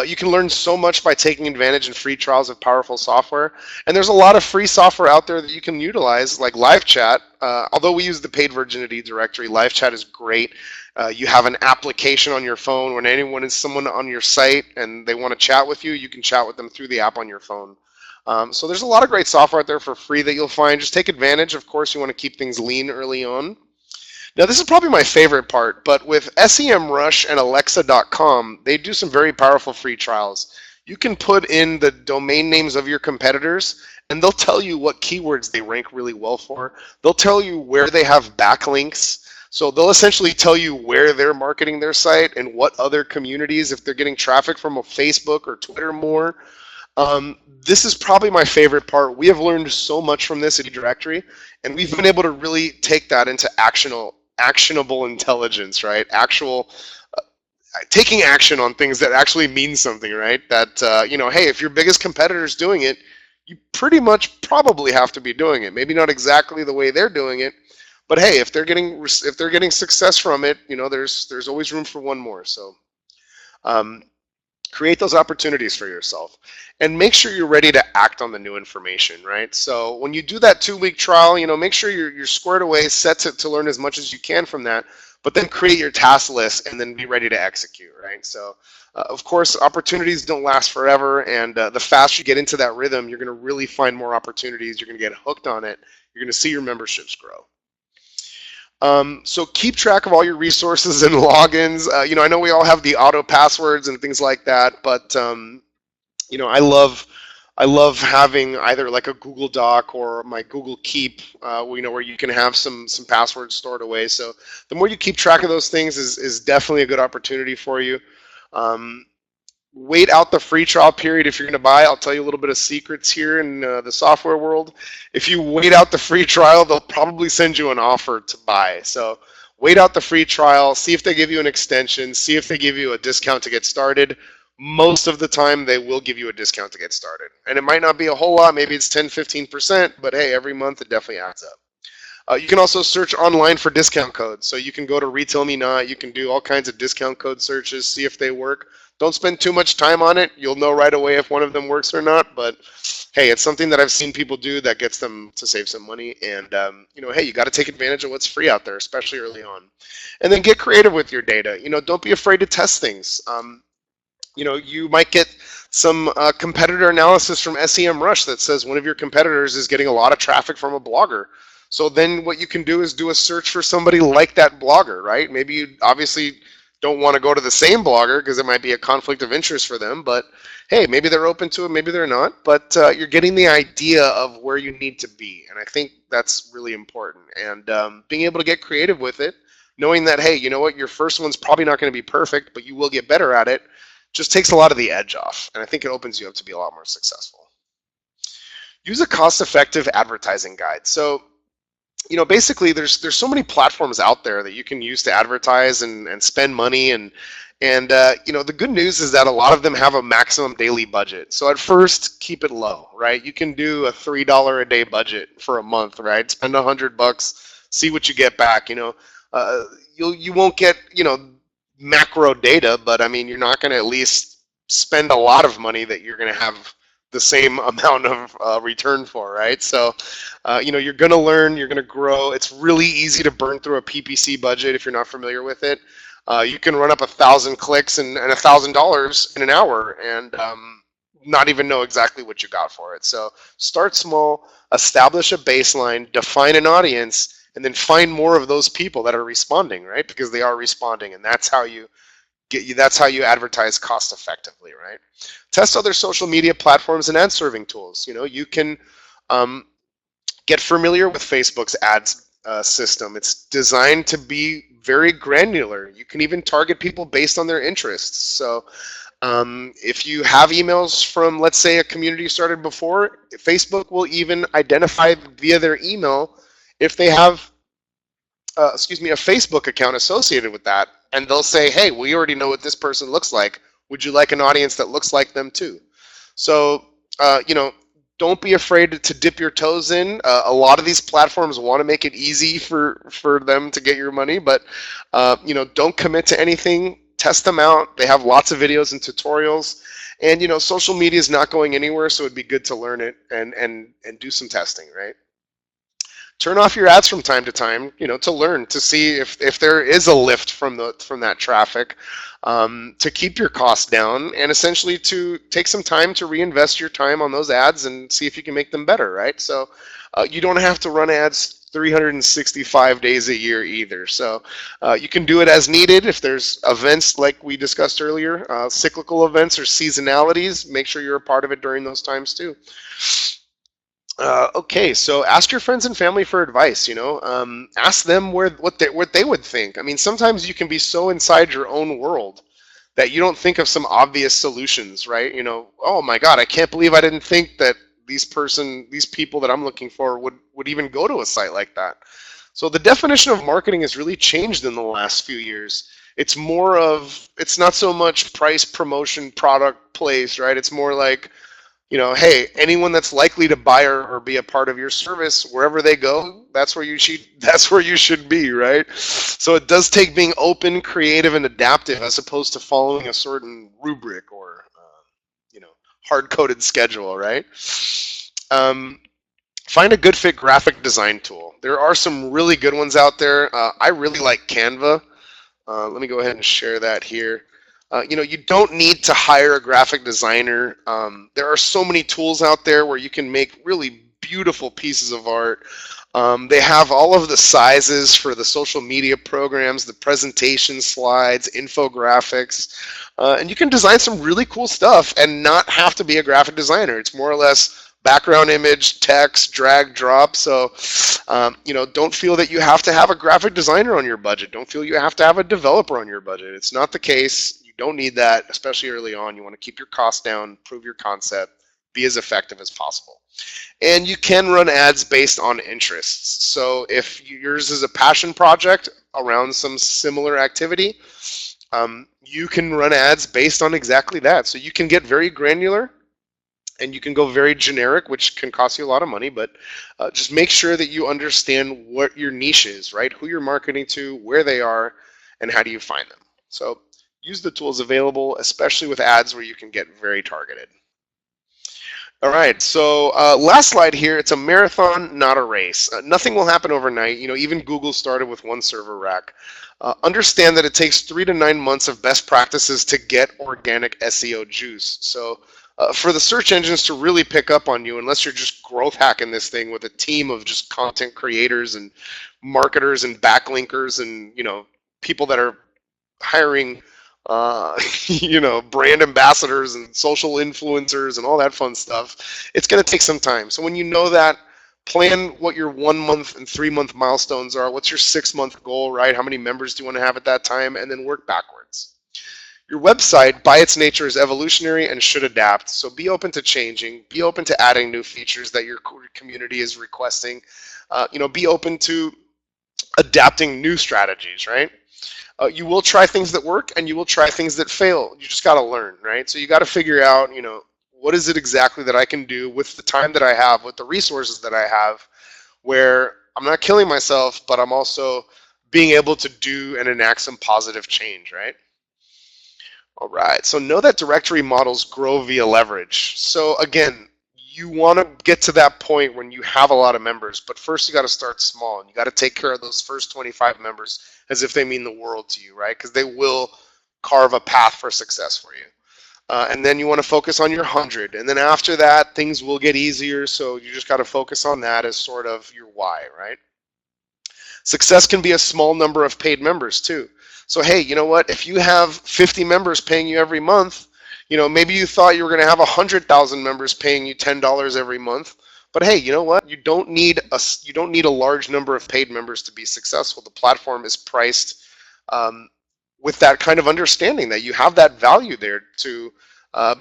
[SPEAKER 1] You can learn so much by taking advantage of free trials of powerful software. And there's a lot of free software out there that you can utilize, like live chat. Although we use the paid version of eDirectory, live chat is great. You have an application on your phone. When someone on your site and they want to chat with you, you can chat with them through the app on your phone. So there's a lot of great software out there for free that you'll find. Just take advantage. Of course, you want to keep things lean early on. Now, this is probably my favorite part, but with SEMrush and Alexa.com, they do some very powerful free trials. You can put in the domain names of your competitors, and they'll tell you what keywords they rank really well for. They'll tell you where they have backlinks. So they'll essentially tell you where they're marketing their site and what other communities, if they're getting traffic from a Facebook or Twitter more. This is probably my favorite part. We have learned so much from this at eDirectory, and we've been able to really take that into actionable intelligence, right? Taking action on things that actually mean something, right? That, hey, if your biggest competitor is doing it, you pretty much probably have to be doing it. Maybe not exactly the way they're doing it, but hey, if they're getting success from it, there's always room for one more. So create those opportunities for yourself, and make sure you're ready to act on the new information, right? So when you do that 2-week trial, make sure you're squared away, set to learn as much as you can from that, but then create your task list and then be ready to execute, right? So of course, opportunities don't last forever, and the faster you get into that rhythm, you're going to really find more opportunities. You're going to get hooked on it. You're going to see your memberships grow. So keep track of all your resources and logins. I know we all have the auto passwords and things like that, but I love having either like a Google Doc or my Google Keep, where you can have some passwords stored away. So the more you keep track of those things is definitely a good opportunity for you. Wait out the free trial period if you're going to buy. I'll tell you a little bit of secrets here in the software world. If you wait out the free trial, they'll probably send you an offer to buy. So wait out the free trial, see if they give you an extension, see if they give you a discount to get started. Most of the time, they will give you a discount to get started. And it might not be a whole lot, maybe it's 10-15%, but hey, every month it definitely adds up. You can also search online for discount codes. So you can go to Retail Me Not, you can do all kinds of discount code searches, see if they work. Don't spend too much time on it. You'll know right away if one of them works or not. But hey, it's something that I've seen people do that gets them to save some money. And hey, you got to take advantage of what's free out there, especially early on. And then get creative with your data. Don't be afraid to test things. You might get some competitor analysis from SEMrush that says one of your competitors is getting a lot of traffic from a blogger. So then what you can do is do a search for somebody like that blogger, right? Maybe you obviously don't want to go to the same blogger because it might be a conflict of interest for them, but hey, maybe they're open to it, maybe they're not, but you're getting the idea of where you need to be, and I think that's really important. And being able to get creative with it, knowing that, hey, you know what, your first one's probably not going to be perfect, but you will get better at it, just takes a lot of the edge off, and I think it opens you up to be a lot more successful. Use a cost-effective advertising guide. So, you know, basically there's so many platforms out there that you can use to advertise and spend money, and you know, the good news is that a lot of them have a maximum daily budget. So at first, keep it low, right? You can do a $3 a day budget for a month, right? Spend $100, see what you get back. You know, you won't get, you know, macro data, but I mean, you're not going to at least spend a lot of money that you're going to have the same amount of return for, right? So, you know, you're going to learn, you're going to grow. It's really easy to burn through a PPC budget if you're not familiar with it. You can run up 1,000 clicks and $1,000 in an hour and not even know exactly what you got for it. So start small, establish a baseline, define an audience, and then find more of those people that are responding, right? Because they are responding, and that's how you advertise cost effectively, right? Test other social media platforms and ad serving tools. You know, you can get familiar with Facebook's ads system. It's designed to be very granular. You can even target people based on their interests. So if you have emails from, let's say, a community you started before, Facebook will even identify via their email if they have a Facebook account associated with that, and they'll say, hey, we already know what this person looks like. Would you like an audience that looks like them too? So, you know, don't be afraid to dip your toes in. A lot of these platforms want to make it easy for them to get your money, but you know, don't commit to anything. Test them out. They have lots of videos and tutorials, and you know, social media is not going anywhere, so it'd be good to learn it and do some testing, right? Turn off your ads from time to time, you know, to learn, to see if there is a lift from that traffic, to keep your costs down, and essentially to take some time to reinvest your time on those ads and see if you can make them better, right? So you don't have to run ads 365 days a year either. So you can do it as needed. If there's events like we discussed earlier, cyclical events or seasonalities, make sure you're a part of it during those times too. Okay, so ask your friends and family for advice. You know, ask them what they would think. I mean, sometimes you can be so inside your own world that you don't think of some obvious solutions, right? You know, oh my God, I can't believe I didn't think that these people that I'm looking for would even go to a site like that. So the definition of marketing has really changed in the last few years. It's not so much price, promotion, product, place, right? It's more like, you know, hey, anyone that's likely to buy or be a part of your service, wherever they go, that's where you should be, right? So it does take being open, creative, and adaptive as opposed to following a certain rubric or you know, hard-coded schedule, right? Find a good fit graphic design tool. There are some really good ones out there. I really like Canva. Let me go ahead and share that here. You know, you don't need to hire a graphic designer. There are so many tools out there where you can make really beautiful pieces of art. They have all of the sizes for the social media programs, the presentation slides, infographics, and you can design some really cool stuff and not have to be a graphic designer. It's more or less background image, text, drag, drop. So, you know, don't feel that you have to have a graphic designer on your budget. Don't feel you have to have a developer on your budget. It's not the case. Don't need that, especially early on. You want to keep your costs down, prove your concept, be as effective as possible. And you can run ads based on interests. So if yours is a passion project around some similar activity, you can run ads based on exactly that. So you can get very granular and you can go very generic, which can cost you a lot of money, but just make sure that you understand what your niche is, right? Who you're marketing to, where they are, and how do you find them. So use the tools available, especially with ads where you can get very targeted. All right, so last slide here. It's a marathon, not a race. Nothing will happen overnight. You know, even Google started with one server rack. Understand that it takes 3 to 9 months of best practices to get organic SEO juice. So for the search engines to really pick up on you, unless you're just growth hacking this thing with a team of just content creators and marketers and backlinkers and people that are hiring brand ambassadors and social influencers and all that fun stuff. It's going to take some time. So when you know that, plan what your 1 month and 3 month milestones are. What's your 6 month goal, right? How many members do you want to have at that time? And then work backwards. Your website, by its nature, is evolutionary and should adapt. So be open to changing. Be open to adding new features that your community is requesting. Be open to adapting new strategies, right? You will try things that work and you will try things that fail. You just got to learn, right? So you got to figure out, what is it exactly that I can do with the time that I have, with the resources that I have, where I'm not killing myself, but I'm also being able to do and enact some positive change, right? All right, so know that directory models grow via leverage. So again, you want to get to that point when you have a lot of members, but first you got to start small and you got to take care of those first 25 members as if they mean the world to you, right? Because they will carve a path for success for you. And then you want to focus on your 100. And then after that, things will get easier. So you just got to focus on that as sort of your why, right? Success can be a small number of paid members too. So hey, you know what? If you have 50 members paying you every month, maybe you thought you were going to have 100,000 members paying you $10 every month. But hey, you know what? You don't need a large number of paid members to be successful. The platform is priced with that kind of understanding that you have that value there to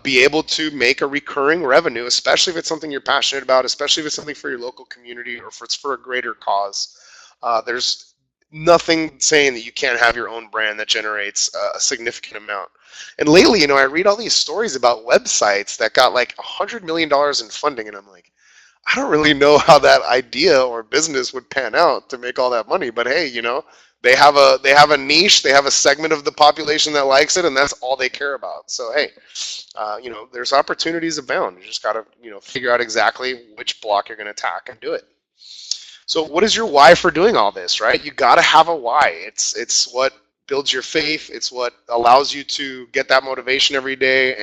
[SPEAKER 1] be able to make a recurring revenue, especially if it's something you're passionate about, especially if it's something for your local community or if it's for a greater cause. There's nothing saying that you can't have your own brand that generates a significant amount. And lately, I read all these stories about websites that got like $100 million in funding, and I'm like, I don't really know how that idea or business would pan out to make all that money. But hey, they have a niche, they have a segment of the population that likes it, and that's all they care about. So hey, there's opportunities abound. You just got to figure out exactly which block you're going to attack and do it. So what is your why for doing all this, right? You got to have a why. It's what builds your faith. It's what allows you to get that motivation every day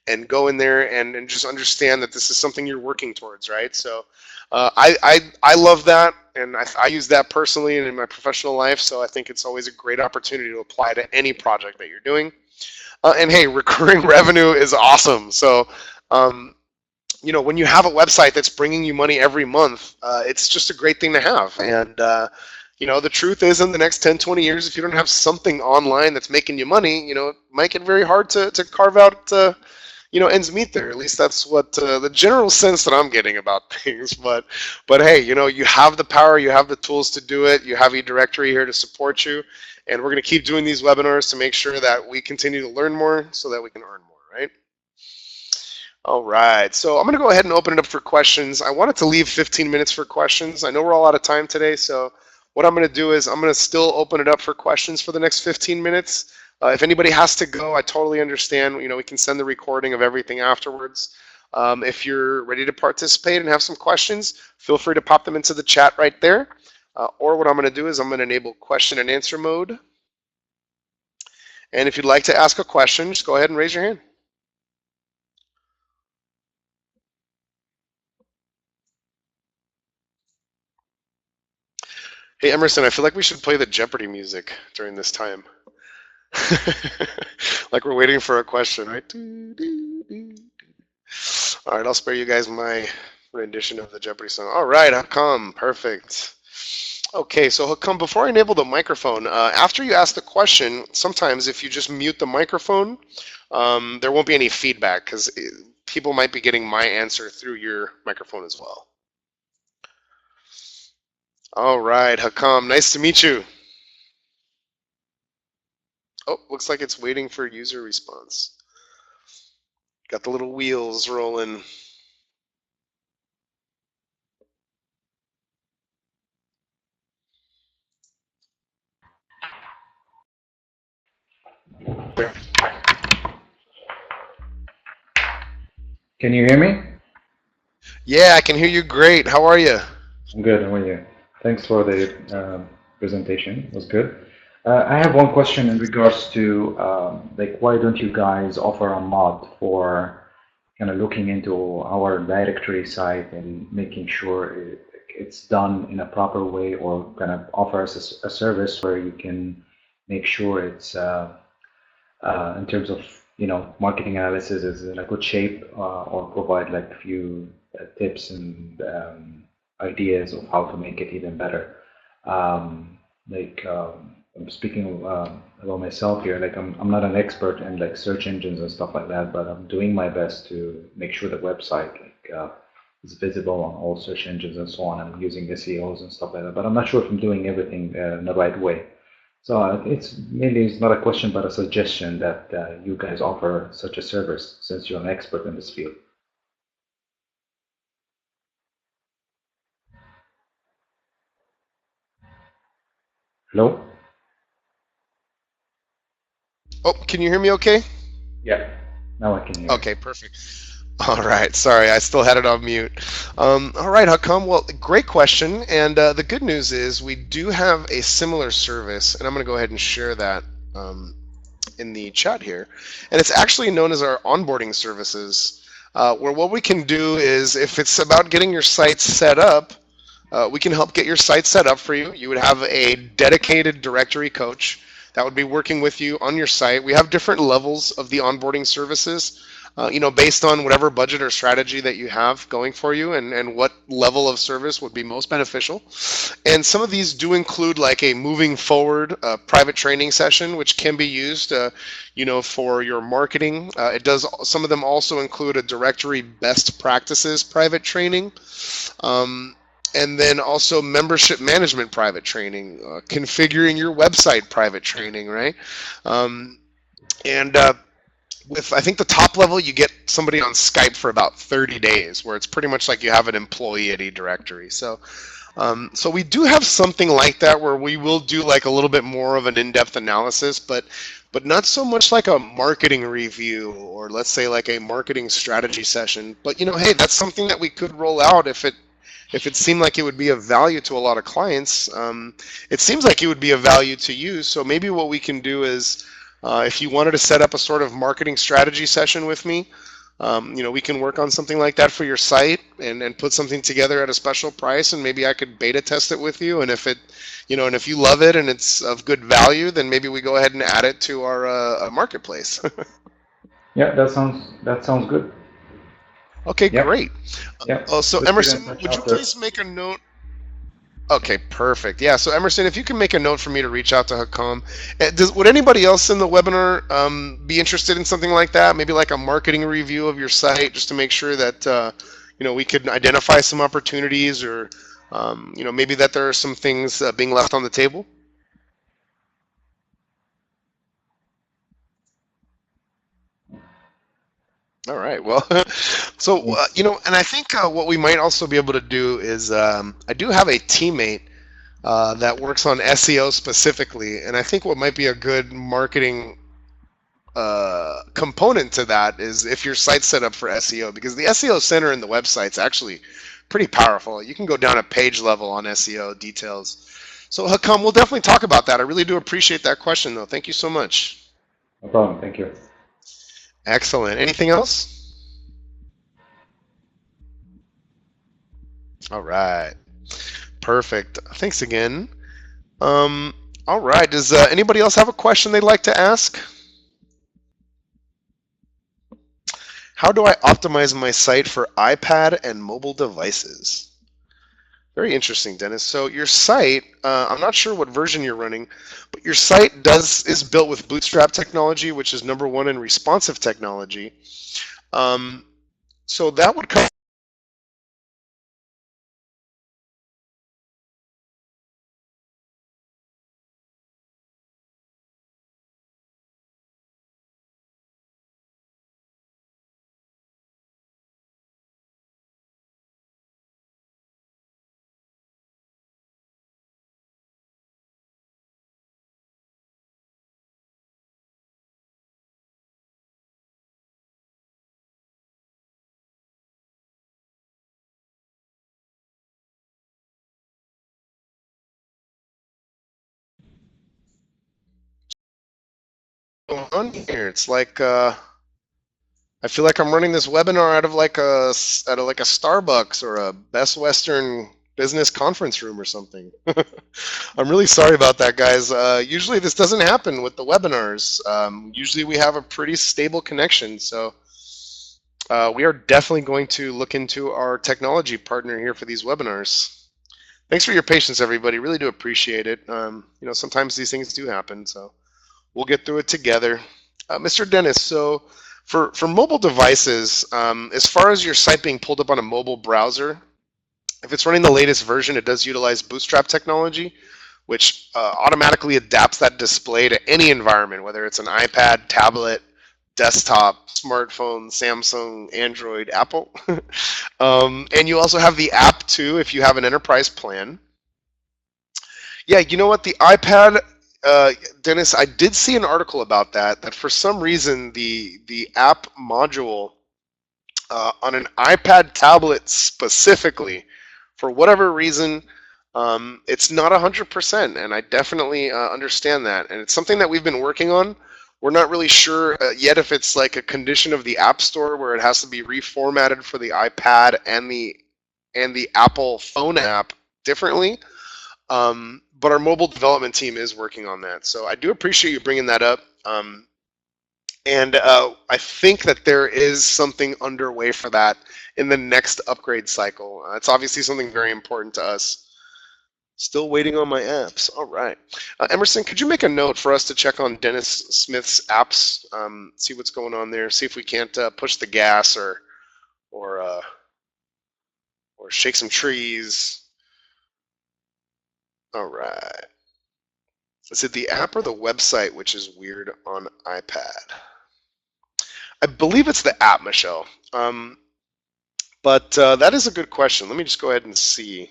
[SPEAKER 1] and go in there and just understand that this is something you're working towards, right? So I love that, and I use that personally and in my professional life. So I think it's always a great opportunity to apply to any project that you're doing. And hey, recurring revenue is awesome. So when you have a website that's bringing you money every month, it's just a great thing to have. And the truth is, in the next 10, 20 years, if you don't have something online that's making you money, it might get very hard to carve out ends meet there. At least that's what the general sense that I'm getting about things. But hey, you have the power, you have the tools to do it. You have eDirectory here to support you, and we're going to keep doing these webinars to make sure that we continue to learn more so that we can earn more, right? All right, so I'm going to go ahead and open it up for questions. I wanted to leave 15 minutes for questions. I know we're all out of time today, so what I'm going to do is I'm going to still open it up for questions for the next 15 minutes. If anybody has to go, I totally understand. We can send the recording of everything afterwards. If you're ready to participate and have some questions, feel free to pop them into the chat right there. Or what I'm going to do is I'm going to enable question and answer mode. And if you'd like to ask a question, just go ahead and raise your hand. Hey, Emerson, I feel like we should play the Jeopardy music during this time. Like we're waiting for a question, right? All right, I'll spare you guys my rendition of the Jeopardy song. All right, Hakam, perfect. Okay, so Hakam, before I enable the microphone, after you ask the question, sometimes if you just mute the microphone, there won't be any feedback because people might be getting my answer through your microphone as well. All right, Hakam, nice to meet you. Oh, looks like it's waiting for user response. Got the little wheels rolling.
[SPEAKER 2] Can you hear me?
[SPEAKER 1] Yeah, I can hear you great. How are you?
[SPEAKER 2] I'm good. How are you? Thanks for the presentation. It was good. I have one question in regards to like, why don't you guys offer a mod for kind of looking into our directory site and making sure it's done in a proper way, or kind of offer us a service where you can make sure it's in terms of marketing analysis is in a good shape, or provide like a few tips and ideas of how to make it even better. Like I'm speaking about myself here. Like I'm not an expert in like search engines and stuff like that, but I'm doing my best to make sure the website is visible on all search engines and so on. I'm using SEOs and stuff like that, but I'm not sure if I'm doing everything in the right way. So it's maybe it's not a question, but a suggestion that you guys offer such a service since you're an expert in this field. Hello?
[SPEAKER 1] Oh, can you hear me okay?
[SPEAKER 2] Yeah. Now I can hear you.
[SPEAKER 1] Okay, perfect. All right, sorry, I still had it on mute. All right, Hakam. Well, great question. And the good news is we do have a similar service, and I'm going to go ahead and share that um, in the chat here. And it's actually known as our onboarding services, where what we can do is if it's about getting your site set up, we can help get your site set up for you. You would have a dedicated directory coach that would be working with you on your site. We have different levels of the onboarding services, based on whatever budget or strategy that you have going for you, and what level of service would be most beneficial. And some of these do include like a moving forward private training session, which can be used, for your marketing. It does. Some of them also include a directory best practices private training. Um, and then also membership management private training, configuring your website private training, right? Um, and with I think the top level, you get somebody on Skype for about 30 days, where it's pretty much like you have an employee at eDirectory. So we do have something like that where we will do like a little bit more of an in-depth analysis, but not so much like a marketing review, or let's say like a marketing strategy session. But hey, that's something that we could roll out if it seemed like it would be of value to a lot of clients. It seems like it would be of value to you. So maybe what we can do is, if you wanted to set up a sort of marketing strategy session with me, we can work on something like that for your site, and put something together at a special price, and maybe I could beta test it with you. And if you love it and it's of good value, then maybe we go ahead and add it to our marketplace.
[SPEAKER 2] Yeah, that sounds good.
[SPEAKER 1] Okay,
[SPEAKER 2] Yep.
[SPEAKER 1] great.
[SPEAKER 2] Yep.
[SPEAKER 1] Oh, so
[SPEAKER 2] Let's get in
[SPEAKER 1] Emerson,
[SPEAKER 2] touch
[SPEAKER 1] would you
[SPEAKER 2] after.
[SPEAKER 1] please make a note? Okay, perfect. Yeah, so Emerson, if you can make a note for me to reach out to Hakam. Would anybody else in the webinar be interested in something like that? Maybe like a marketing review of your site, just to make sure that we could identify some opportunities, or maybe that there are some things being left on the table. All right. Well, so and I think what we might also be able to do is, I do have a teammate that works on SEO specifically, and I think what might be a good marketing component to that is if your site's set up for SEO, because the SEO center in the website's actually pretty powerful. You can go down at page level on SEO details. So Hakam, we'll definitely talk about that. I really do appreciate that question, though. Thank you so much.
[SPEAKER 2] No problem. Thank you.
[SPEAKER 1] Excellent. Anything else? All right. Perfect. Thanks again. Um, all right. Does anybody else have a question they'd like to ask? How do I optimize my site for iPad and mobile devices? Very interesting, Dennis. So your site, I'm not sure what version you're running, but your site is built with Bootstrap technology, which is number one in responsive technology. Um, so that would come. Going on here. It's like I feel like I'm running this webinar out of like a Starbucks or a Best Western business conference room or something. I'm really sorry about that, guys. Usually this doesn't happen with the webinars. Usually we have a pretty stable connection, so we are definitely going to look into our technology partner here for these webinars. Thanks for your patience, everybody. Really do appreciate it. Sometimes these things do happen, so we'll get through it together. Mr. Dennis, so for mobile devices, as far as your site being pulled up on a mobile browser, if it's running the latest version, it does utilize Bootstrap technology, which automatically adapts that display to any environment, whether it's an iPad, tablet, desktop, smartphone, Samsung, Android, Apple. And you also have the app too if you have an enterprise plan. Yeah, you know what? The iPad, Dennis, I did see an article about that. That for some reason the app module on an iPad tablet specifically, for whatever reason, it's not 100%, and I definitely understand that. And it's something that we've been working on. We're not really sure yet if it's like a condition of the App Store where it has to be reformatted for the iPad and the Apple phone app differently. But our mobile development team is working on that. So I do appreciate you bringing that up. And I think that there is something underway for that in the next upgrade cycle. It's obviously something very important to us. Still waiting on my apps. All right. Emerson, could you make a note for us to check on Dennis Smith's apps, see what's going on there, see if we can't push the gas or, uh, or shake some trees. All right. Is it the app or the website which is weird on iPad? I believe it's the app, Michelle. But that is a good question. Let me just go ahead and see.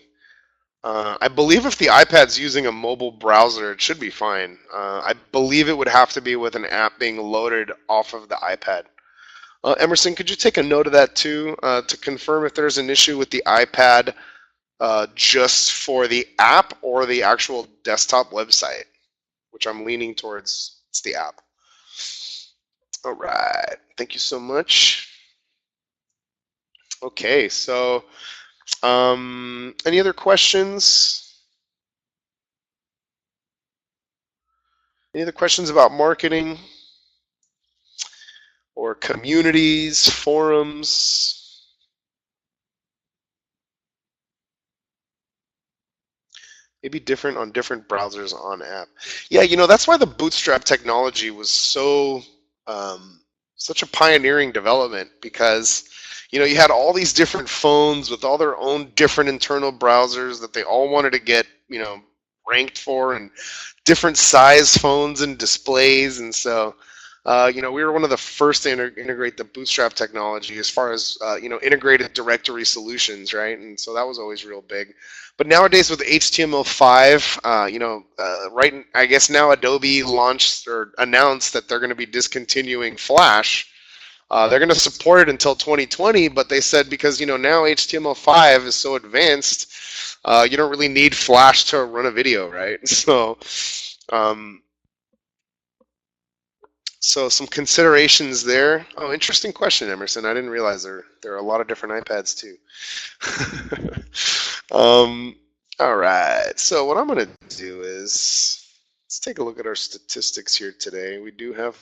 [SPEAKER 1] I believe if the iPad's using a mobile browser, it should be fine. I believe it would have to be with an app being loaded off of the iPad. Emerson, could you take a note of that too to confirm if there's an issue with the iPad just for the app or the actual desktop website, which I'm leaning towards it's the app. All right. Thank you so much. Okay, so any other questions? Any other questions about marketing or communities, forums? Maybe different on different browsers on app. Yeah, that's why the Bootstrap technology was such a pioneering development because you had all these different phones with all their own different internal browsers that they all wanted to get ranked for, and different size phones and displays. And so we were one of the first to integrate the Bootstrap technology as far as integrated directory solutions, right? And so that was always real big. But nowadays with HTML5, right? I guess now Adobe launched or announced that they're going to be discontinuing Flash. They're going to support it until 2020, but they said because now HTML5 is so advanced, you don't really need Flash to run a video, right? So some considerations there. Oh, interesting question, Emerson. I didn't realize there are a lot of different iPads too. All right. So what I'm going to do is let's take a look at our statistics here today. We do have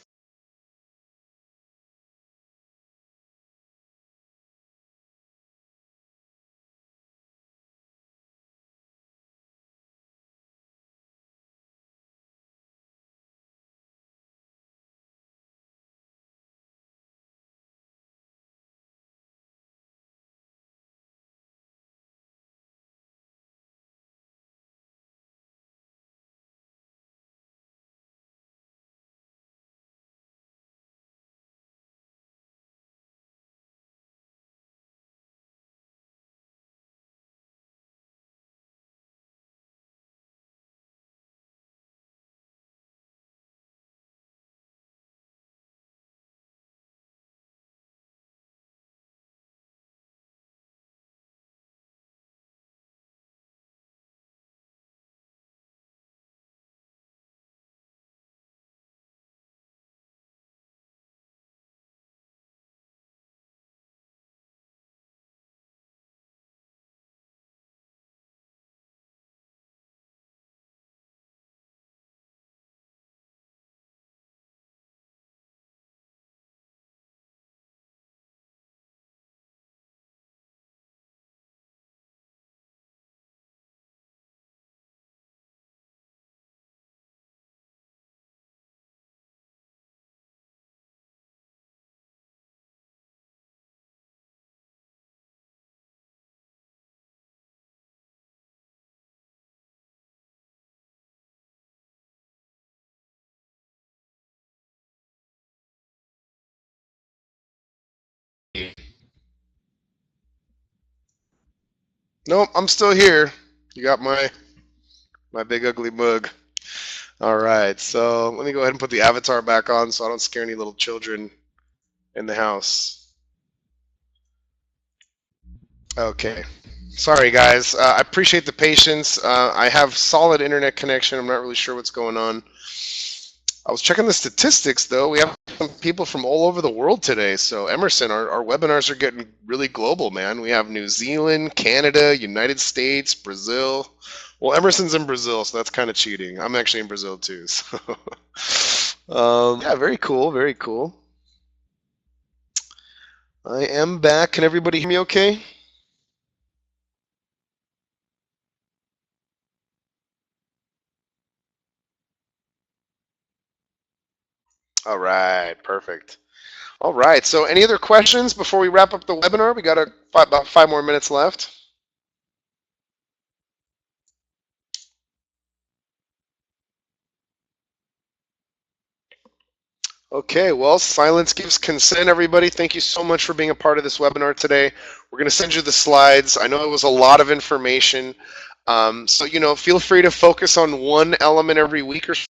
[SPEAKER 1] Nope, I'm still here. You got my big ugly mug. All right, so let me go ahead and put the avatar back on so I don't scare any little children in the house. Okay. Sorry, guys. I appreciate the patience. I have solid internet connection. I'm not really sure what's going on. I was checking the statistics, though. We have some people from all over the world today. So, Emerson, our webinars are getting really global, man. We have New Zealand, Canada, United States, Brazil. Well, Emerson's in Brazil, so that's kind of cheating. I'm actually in Brazil, too. So, yeah, very cool. Very cool. I am back. Can everybody hear me okay? All right, perfect. All right. So, any other questions before we wrap up the webinar? We got about 5 more minutes left. Okay. Well, silence gives consent, everybody. Thank you so much for being a part of this webinar today. We're going to send you the slides. I know it was a lot of information. So, feel free to focus on one element every week or so.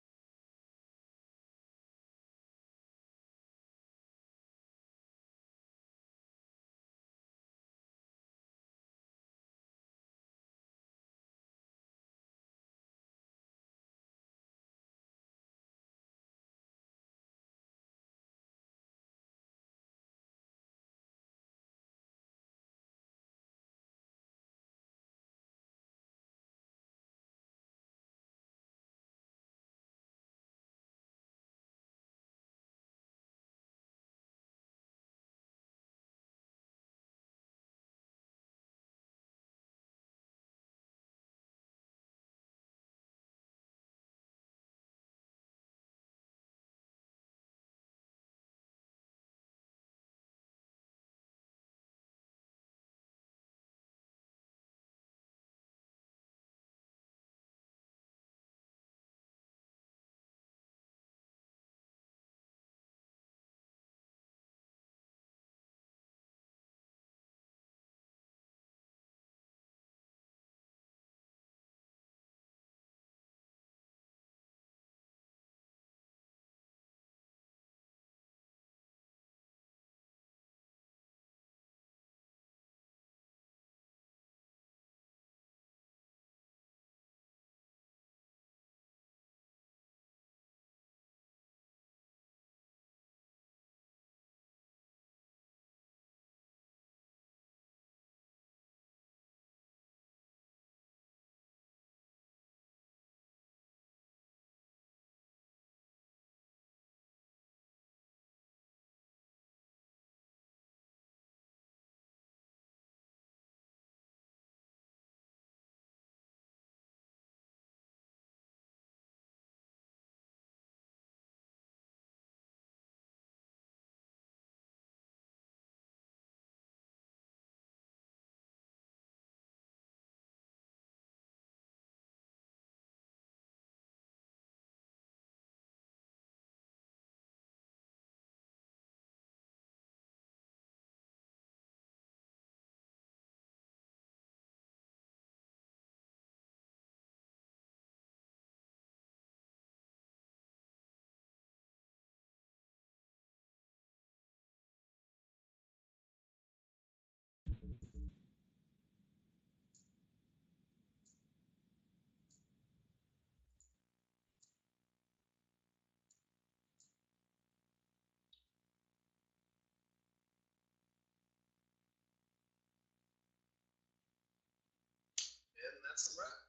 [SPEAKER 1] And that's the wrap.